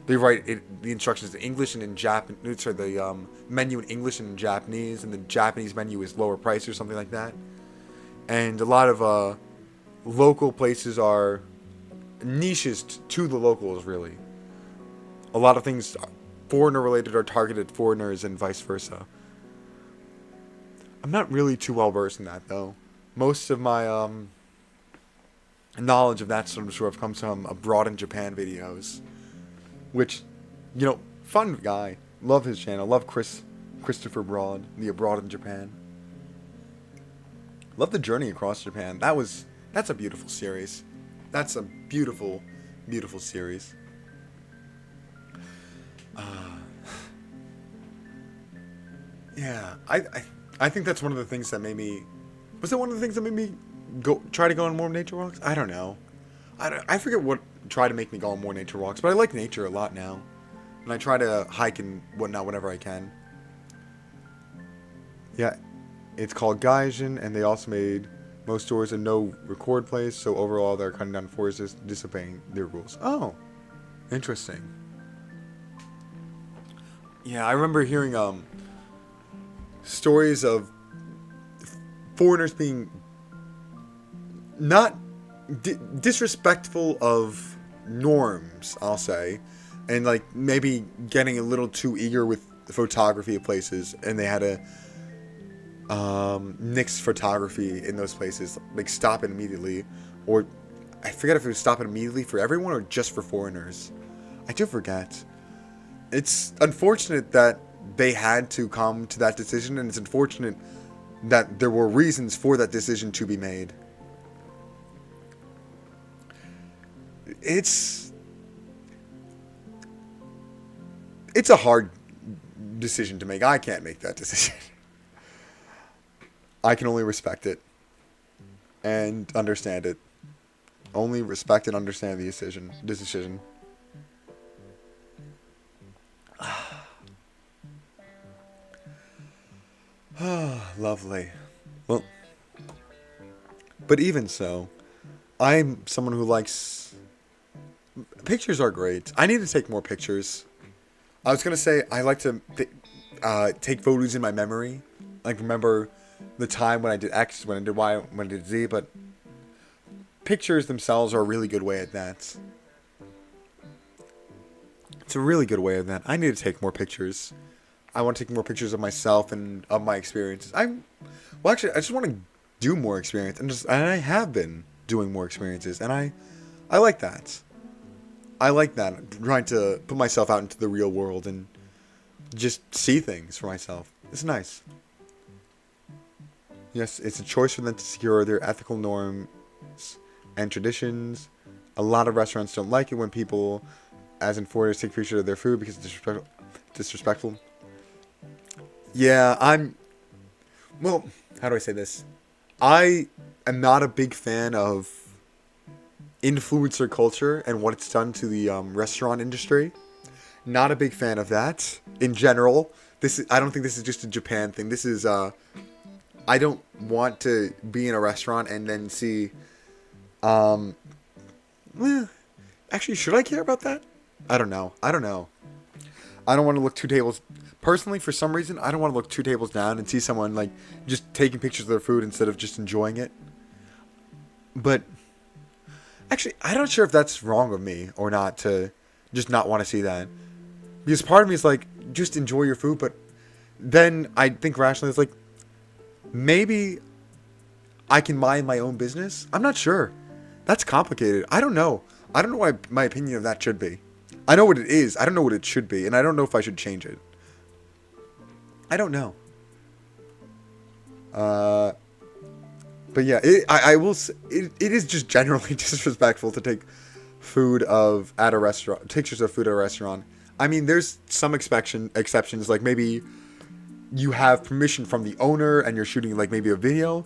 they write the instructions in English and in Japanese. Sorry, the menu in English and in Japanese, and the Japanese menu is lower price or something like that. And a lot of local places are niches to the locals, really. A lot of things foreigner related are targeted at foreigners and vice versa. I'm not really too well versed in that, though. Most of my knowledge of that sort of stuff comes from Abroad in Japan videos, which, fun guy. Love his channel. Love Christopher Broad, the Abroad in Japan. Love the journey across Japan. That's a beautiful series. That's a beautiful, beautiful series. Yeah, I think that's one of the things that made me. Was that one of the things that made me try to go on more nature walks? I don't know. I forget what tried to make me go on more nature walks, but I like nature a lot now, and I try to hike and whatnot whenever I can. Yeah, it's called Gaijin, and they also made most stores a no record place, so overall they're cutting down forests, disobeying their rules. Oh, interesting. Yeah, I remember hearing stories of foreigners being not disrespectful of norms, I'll say, and like maybe getting a little too eager with the photography of places, and they had to nix photography in those places, like stop it immediately, or I forget if it was stop it immediately for everyone or just for foreigners. I do forget. It's unfortunate that they had to come to that decision, and it's unfortunate that there were reasons for that decision to be made. It's a hard decision to make. I can't make that decision. I can only respect it and understand it. Only respect and understand the decision. Lovely. Well, but even so, I'm someone who likes... Pictures are great. I need to take more pictures. I was going to say, I like to take photos in my memory. Like, remember the time when I did X, when I did Y, when I did Z, but pictures themselves are a really good way at that. It's a really good way of that. I need to take more pictures. I want to take more pictures of myself and of my experiences. Well, actually, I just want to do more experience, and I have been doing more experiences, and I like that. I like that, trying to put myself out into the real world and just see things for myself. It's nice. Yes, it's a choice for them to secure their ethical norms and traditions. A lot of restaurants don't like it when people, as in foreigners, take pictures of their food because it's disrespectful. Yeah, well, how do I say this? I am not a big fan of influencer culture and what it's done to the restaurant industry. Not a big fan of that in general. I don't think this is just a Japan thing. This is I don't want to be in a restaurant and then see. Actually, should I care about that? I don't know. I don't want to look two tables. Personally, for some reason, I don't want to look two tables down and see someone like just taking pictures of their food instead of just enjoying it. But actually, I'm not sure if that's wrong of me or not to just not want to see that. Because part of me is like, just enjoy your food, but then I think rationally, it's like, maybe I can mind my own business. I'm not sure. That's complicated. I don't know. I don't know what my opinion of that should be. I know what it is. I don't know what it should be, and I don't know if I should change it. I don't know. But yeah, I will say, it is just generally disrespectful to take pictures of food at a restaurant. I mean, there's some exceptions, like maybe you have permission from the owner and you're shooting like maybe a video,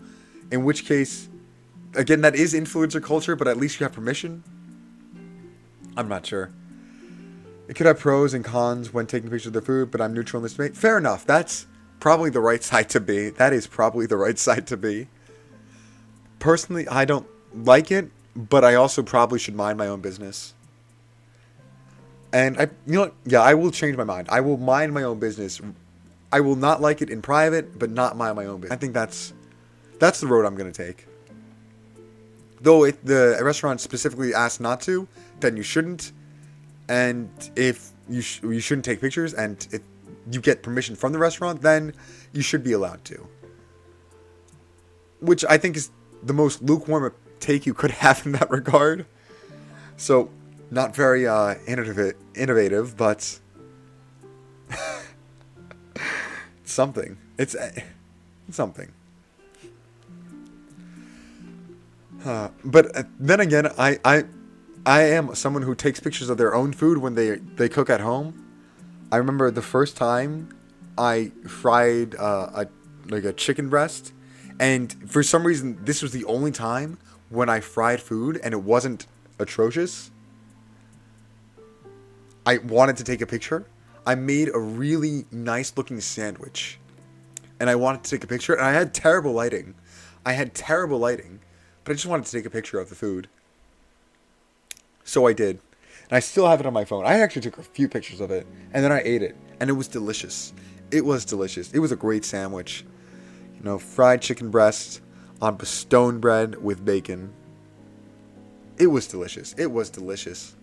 in which case, again, that is influencer culture, but at least you have permission. I'm not sure. It could have pros and cons when taking pictures of their food, but I'm neutral in this debate. Fair enough. That's probably the right side to be. That is probably the right side to be. Personally, I don't like it, but I also probably should mind my own business. And I will change my mind. I will mind my own business. I will not like it in private, but not mind my own business. I think that's the road I'm going to take. Though if the restaurant specifically asks not to, then you shouldn't. And if you shouldn't take pictures, and if you get permission from the restaurant, then you should be allowed to. Which I think is the most lukewarm take you could have in that regard. So, not very innovative, but something. It's something. But then again, I am someone who takes pictures of their own food when they cook at home. I remember the first time I fried a chicken breast, and for some reason this was the only time when I fried food and it wasn't atrocious. I wanted to take a picture. I made a really nice looking sandwich, and I wanted to take a picture, and I had terrible lighting. But I just wanted to take a picture of the food. So I did. And I still have it on my phone. I actually took a few pictures of it. And then I ate it. And it was delicious. It was delicious. It was a great sandwich. Fried chicken breast on stone bread with bacon. It was delicious. It was delicious.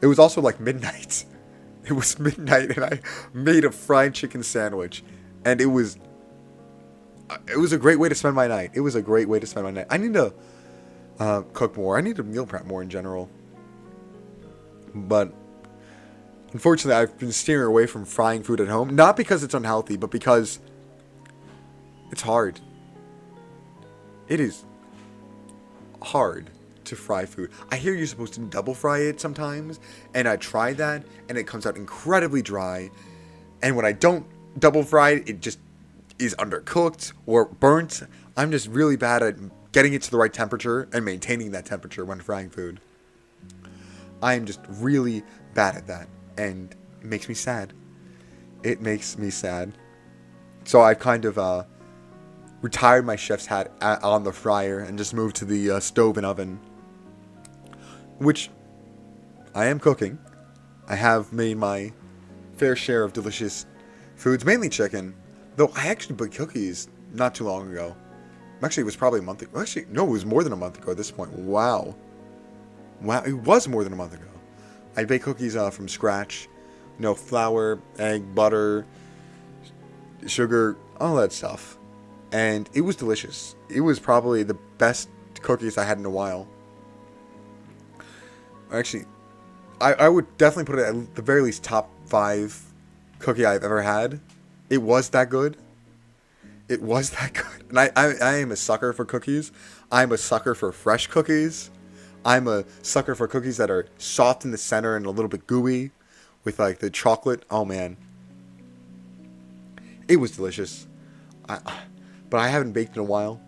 It was also like midnight. It was midnight and I made a fried chicken sandwich. And it was a great way to spend my night. I need to cook more. I need to meal prep more in general. But unfortunately, I've been steering away from frying food at home. Not because it's unhealthy, but because it's hard. It is hard to fry food. I hear you're supposed to double fry it sometimes, and I tried that, and it comes out incredibly dry. And when I don't double fry it, it just is undercooked or burnt. I'm just really bad at getting it to the right temperature and maintaining that temperature when frying food. I am just really bad at that, and it makes me sad. So I've kind of retired my chef's hat on the fryer and just moved to the stove and oven, which I am cooking. I have made my fair share of delicious foods, mainly chicken, though I actually baked cookies not too long ago. Actually, it was probably a month ago. Actually, no, it was more than a month ago at this point. Wow, it was more than a month ago. I baked cookies from scratch. Flour, egg, butter, sugar, all that stuff. And it was delicious. It was probably the best cookies I had in a while. Actually, I would definitely put it at the very least top 5 cookie I've ever had. It was that good. It was that good. And I am a sucker for cookies. I'm a sucker for fresh cookies. I'm a sucker for cookies that are soft in the center and a little bit gooey with like the chocolate. Oh man. It was delicious. But I haven't baked in a while.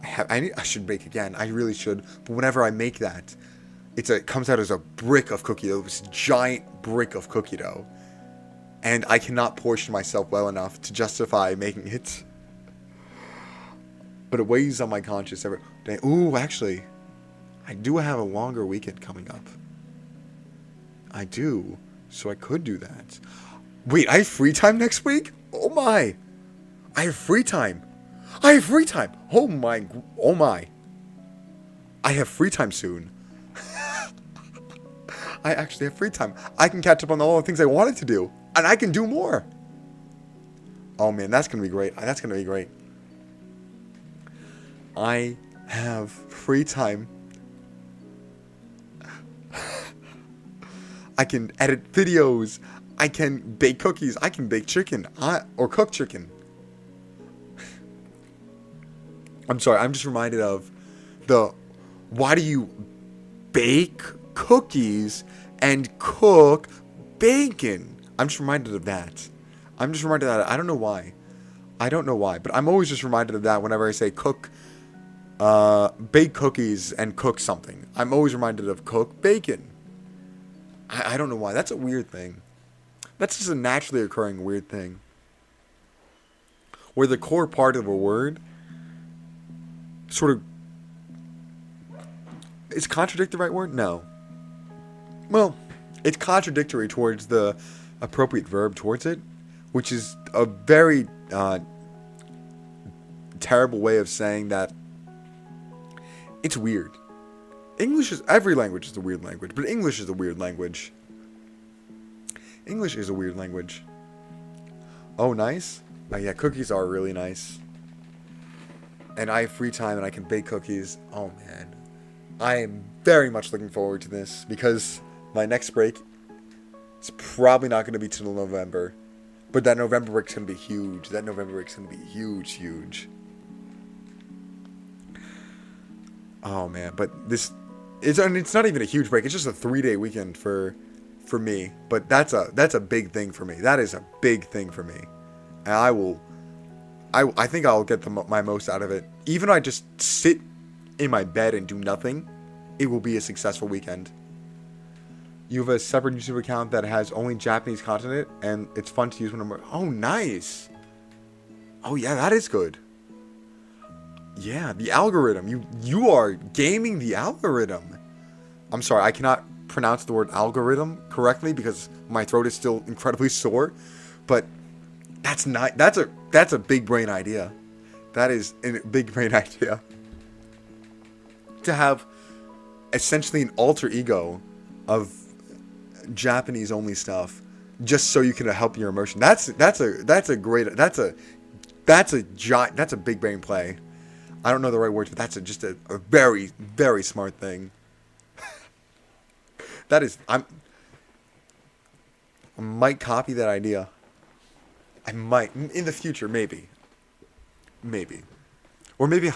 I should bake again. I really should. But whenever I make that, it comes out as a brick of cookie dough. This giant brick of cookie dough. And I cannot portion myself well enough to justify making it. But it weighs on my conscience every day. Ooh, actually, I do have a longer weekend coming up. I do. So I could do that. Wait, I have free time next week? Oh my. I have free time. I have free time. Oh my. Oh my. I have free time soon. I actually have free time. I can catch up on all the things I wanted to do. And I can do more. Oh man, that's going to be great. That's going to be great. I have free time. I can edit videos. I can bake cookies. I can bake chicken. Or cook chicken. I'm sorry, I'm just reminded of why do you bake cookies and cook bacon? I'm just reminded of that. I don't know why. But I'm always just reminded of that whenever I say bake cookies and cook something. I'm always reminded of cook bacon. I don't know why. That's a weird thing. That's just a naturally occurring weird thing. Where the core part of a word sort of... Is contradict the right word? No. Well, it's contradictory towards the appropriate verb towards it, which is a very terrible way of saying that it's weird. Every language is a weird language, but English is a weird language. English is a weird language. Oh, nice. Oh, yeah, cookies are really nice. And I have free time and I can bake cookies. Oh, man. I am very much looking forward to this because my next break is probably not going to be till November. But that November break's going to be huge. Huge. Oh, man. But it's not even a huge break. It's just a 3-day weekend for me. But that's a big thing for me. That is a big thing for me. And I think I'll get my most out of it. Even if I just sit in my bed and do nothing, it will be a successful weekend. You have a separate YouTube account that has only Japanese content, and it's fun to use when I'm... Oh, nice. Oh, yeah, that is good. Yeah, the algorithm. You are gaming the algorithm. I'm sorry, I cannot pronounce the word algorithm correctly because my throat is still incredibly sore. But that's a big brain idea. That is a big brain idea. To have essentially an alter ego of Japanese only stuff just so you can help your immersion. That's a big brain play. I don't know the right words, but that's just a very, very smart thing. I might copy that idea. I might in the future, maybe, or maybe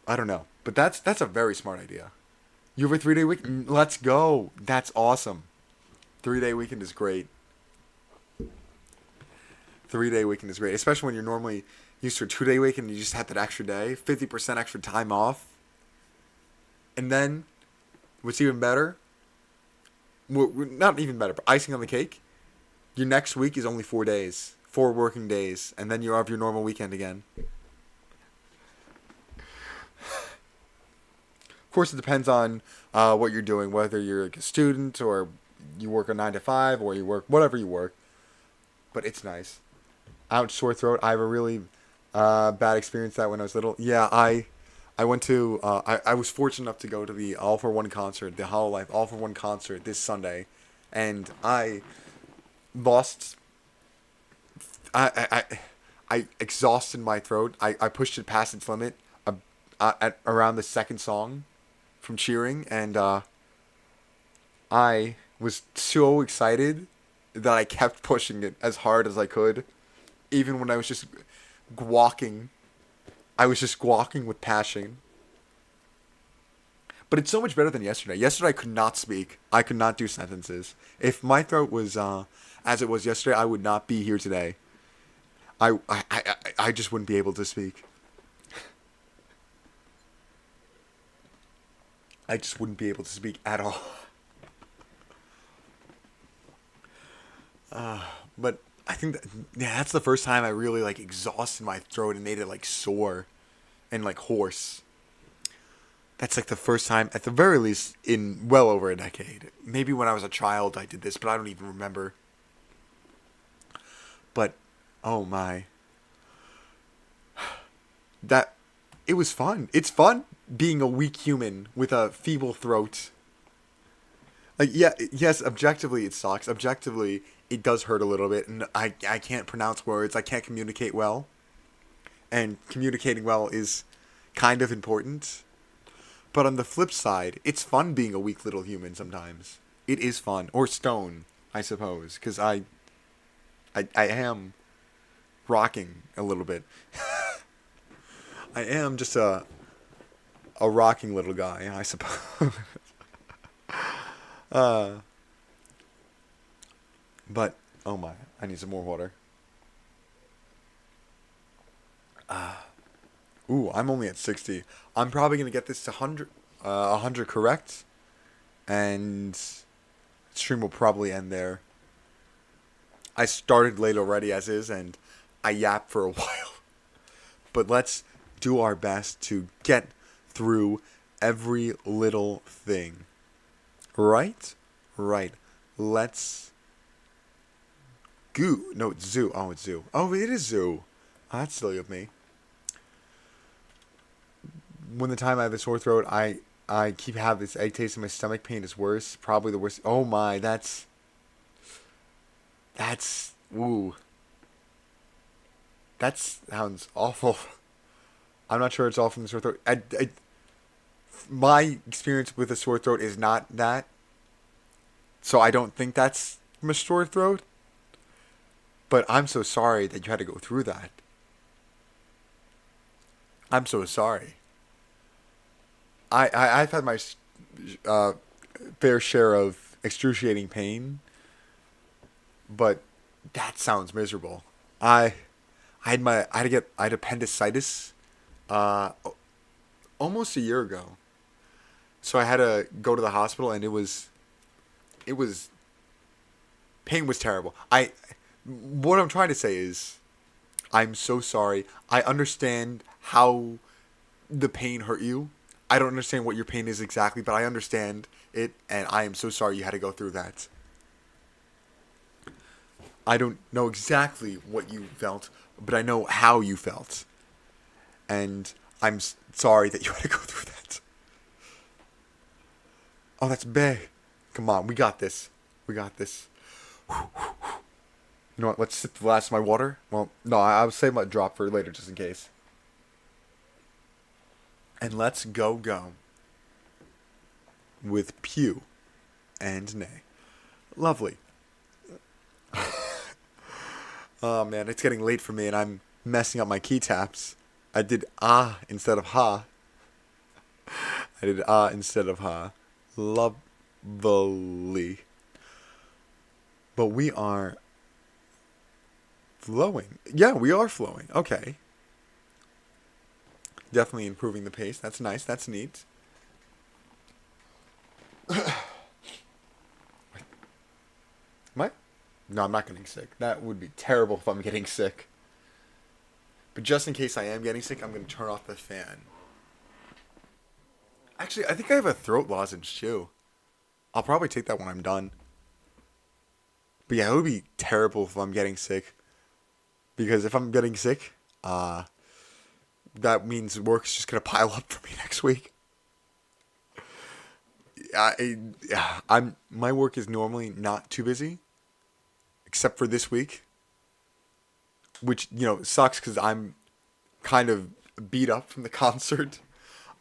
I don't know. But that's a very smart idea. You have a 3-day weekend? Let's go. That's awesome. 3-day weekend is great. 3-day weekend is great, especially when you're normally used to a 2-day weekend and you just have that extra day, 50% extra time off. And then, what's even better, well, not even better, but icing on the cake, your next week is only 4 days, 4 working days, and then you have your normal weekend again. Of course, it depends on what you're doing, whether you're like a student or you work a 9 to 5 or you work whatever you work. But it's nice. Ouch, sore throat. I have a really bad experience that when I was little. Yeah, I went to I was fortunate enough to go to the All for One concert, the Hololive All for One concert this Sunday, and I lost I exhausted my throat. I pushed it past its limit at around the second song from cheering, and I was so excited that I kept pushing it as hard as I could, even when I was just walking. I was just walking with passion. But it's so much better than yesterday. Yesterday I could not speak. I could not do sentences. If my throat was as it was yesterday, I would not be here today. I just wouldn't be able to speak. I just wouldn't be able to speak at all. But I think that, yeah, that's the first time I really like exhausted my throat and made it like sore and like hoarse. That's like the first time, at the very least, in well over a decade. Maybe when I was a child I did this, but I don't even remember. But oh my, that it was fun. It's fun being a weak human with a feeble throat. Like yeah, yes, objectively it sucks. Objectively it does hurt a little bit, and I can't pronounce words. I can't communicate well, and communicating well is kind of important. But on the flip side, it's fun being a weak little human sometimes. It is fun, or stone, I suppose, because I am rocking a little bit. I am just a rocking little guy, I suppose. uh, but oh my, I need some more water. Ooh, I'm only at 60. I'm probably gonna get this to 100, 100 correct, and stream will probably end there. I started late already as is, and I yapped for a while. But let's do our best to get through every little thing. Right? Right. Let's goo. No, it's zoo. Oh, it's zoo. Oh, it is zoo. Oh, that's silly of me. When the time I have a sore throat, I keep having this egg taste in my stomach. Pain is worse. Probably the worst. Oh my, that's ooh. That sounds awful. I'm not sure it's all from the sore throat. My experience with a sore throat is not that, so I don't think that's from a sore throat. But I'm so sorry that you had to go through that. I'm so sorry. I've had my uh, fair share of excruciating pain, but that sounds miserable. I I had appendicitis uh, almost a year ago. So I had to go to the hospital, and it was pain was terrible. I what I'm trying to say is I'm so sorry. I understand how the pain hurt you. I don't understand what your pain is exactly, but I understand it, and I am so sorry you had to go through that. I don't know exactly what you felt, but I know how you felt. And I'm sorry that you had to go through that. Oh, that's big. Come on, we got this. We got this. You know what? Let's sip the last of my water. Well, no, I would save my drop for later just in case. And let's go with Pew and Nay. Lovely. Oh man, it's getting late for me and I'm messing up my key taps. I did ah instead of ha. I did ah instead of ha. Lovely. But we are flowing. Yeah, we are flowing. Okay. Definitely improving the pace. That's nice. That's neat. Am I? No, I'm not getting sick. That would be terrible if I'm getting sick. But just in case I am getting sick, I'm going to turn off the fan. Actually, I think I have a throat lozenge too. I'll probably take that when I'm done. But yeah, it would be terrible if I'm getting sick. Because if I'm getting sick, that means work's just going to pile up for me next week. My work is normally not too busy, except for this week. which sucks because I'm kind of beat up from the concert.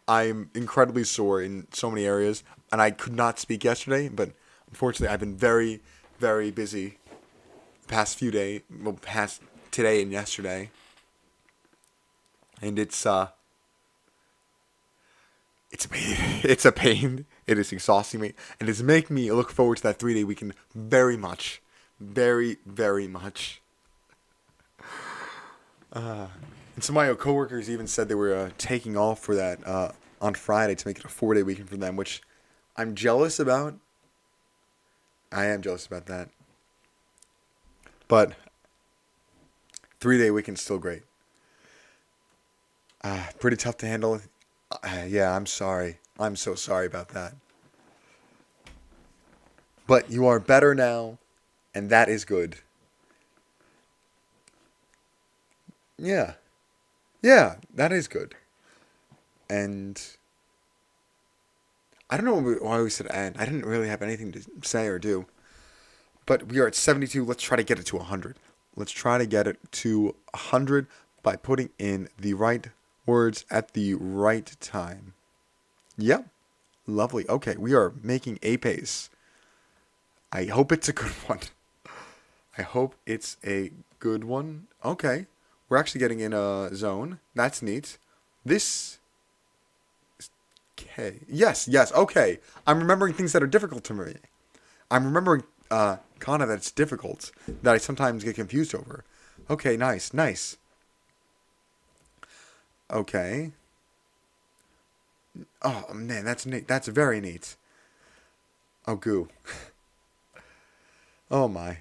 I'm incredibly sore in so many areas, and I could not speak yesterday. But unfortunately, I've been very, very busy the past few days, well, past today and yesterday, and it's a pain. It's a pain. It is exhausting me, and it's making me look forward to that 3-day weekend very much, very, very much. And some of my coworkers even said they were taking off for that on Friday to make it a 4-day weekend for them, which I'm jealous about. I am jealous about that. But 3-day weekend's still great. Pretty tough to handle. Yeah, I'm sorry. I'm so sorry about that. But you are better now, and that is good. Yeah. Yeah, that is good. And I don't know why we said and. I didn't really have anything to say or do. But we are at 72. Let's try to get it to 100. Let's try to get it to 100 by putting in the right words at the right time. Yep. Lovely. Okay, we are making a pace. I hope it's a good one. I hope it's a good one. Okay. We're actually getting in a zone. That's neat. This is K. Yes, yes. Okay. I'm remembering things that are difficult to me. I'm remembering kana that's difficult that I sometimes get confused over. Okay, nice, nice. Okay. Oh man, that's neat. That's very neat. Oh goo. Oh my.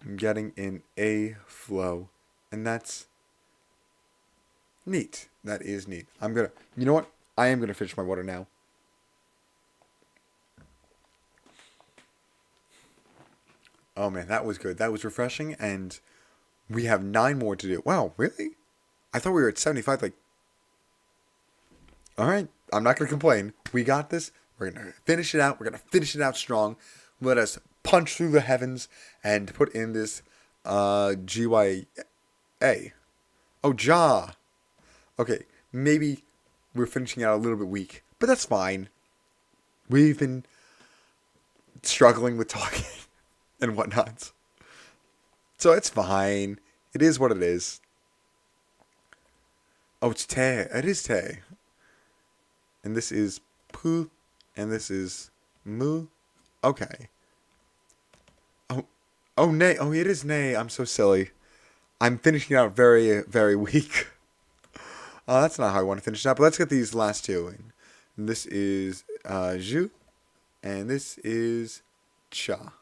I'm getting in a flow, and that's neat. That is neat. You know what? I am gonna finish my water now. Oh man, that was good. That was refreshing, and we have 9 more to do. Wow, really? I thought we were at 75. Like, all right, I'm not gonna complain. We got this. We're gonna finish it out. We're gonna finish it out strong. Let us punch through the heavens and put in this GYA. Oh, Ja. Okay, maybe we're finishing out a little bit weak, but that's fine. We've been struggling with talking and whatnot. So it's fine. It is what it is. Oh, it's Te. It is Te. And this is Pu. And this is Mu. Okay. Oh, oh, Nay. Oh, it is Nay. I'm so silly. I'm finishing out very, very weak. That's not how I want to finish it out. But let's get these last two. And this is Ju. And this is Cha.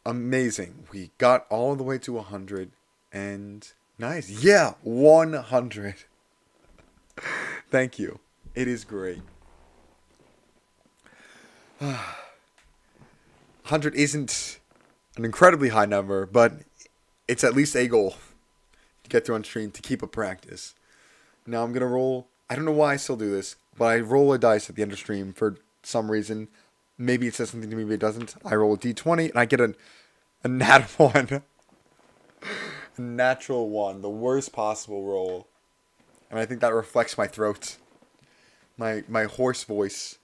Amazing. We got all the way to 100. And nice. Yeah, 100. Thank you. It is great. 100 isn't an incredibly high number, but it's at least a goal to get through on stream to keep up practice. Now I'm going to roll. I don't know why I still do this, but I roll a dice at the end of stream for some reason. Maybe it says something to me, maybe it doesn't. I roll a d20 and I get a nat 1. A natural 1. The worst possible roll. And I think that reflects my throat. My hoarse voice.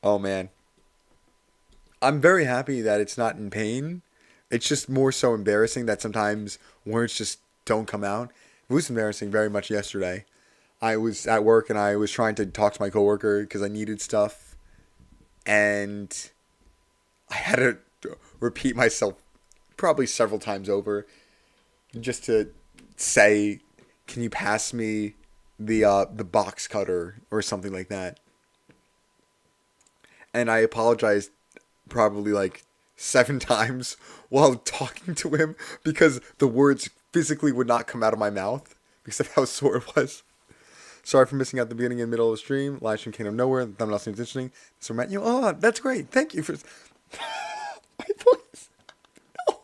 Oh man. I'm very happy that it's not in pain. It's just more so embarrassing that sometimes words just don't come out. It was embarrassing very much yesterday. I was at work and I was trying to talk to my coworker because I needed stuff. And I had to repeat myself probably several times over just to say, can you pass me the box cutter or something like that? And I apologized probably like 7 times while talking to him because the words physically would not come out of my mouth because of how sore it was. Sorry for missing out the beginning and middle of the stream. Live stream came out of nowhere. The thumbnail seems interesting. So Matt, oh, that's great. Thank you for my voice. No.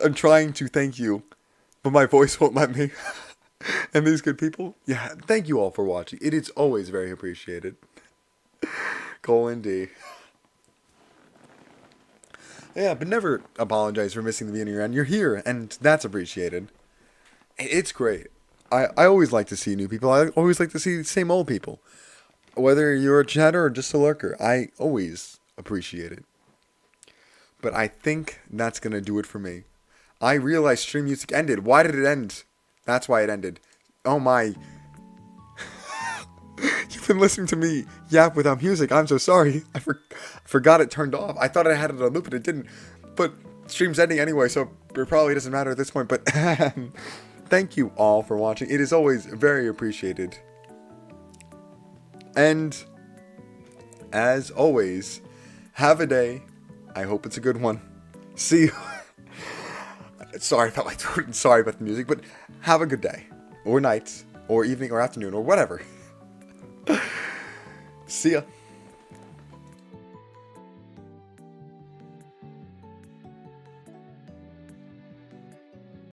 I'm trying to thank you, but my voice won't let me. And these good people, yeah, thank you all for watching. It is always very appreciated. Colin D. Yeah, but never apologize for missing the beginning or end. You're here, and that's appreciated. It's great. I always like to see new people. I always like to see the same old people. Whether you're a chatter or just a lurker, I always appreciate it. But I think that's going to do it for me. I realized stream music ended. Why did it end? That's why it ended. Oh my. You've been listening to me yap without music. I'm so sorry. Forgot it turned off. I thought I had it on loop, but it didn't. But stream's ending anyway, so it probably doesn't matter at this point. But thank you all for watching. It is always very appreciated. And as always, have a day. I hope it's a good one. See you. Sorry about my throat and sorry about the music, but have a good day. Or night. Or evening or afternoon or whatever. See ya.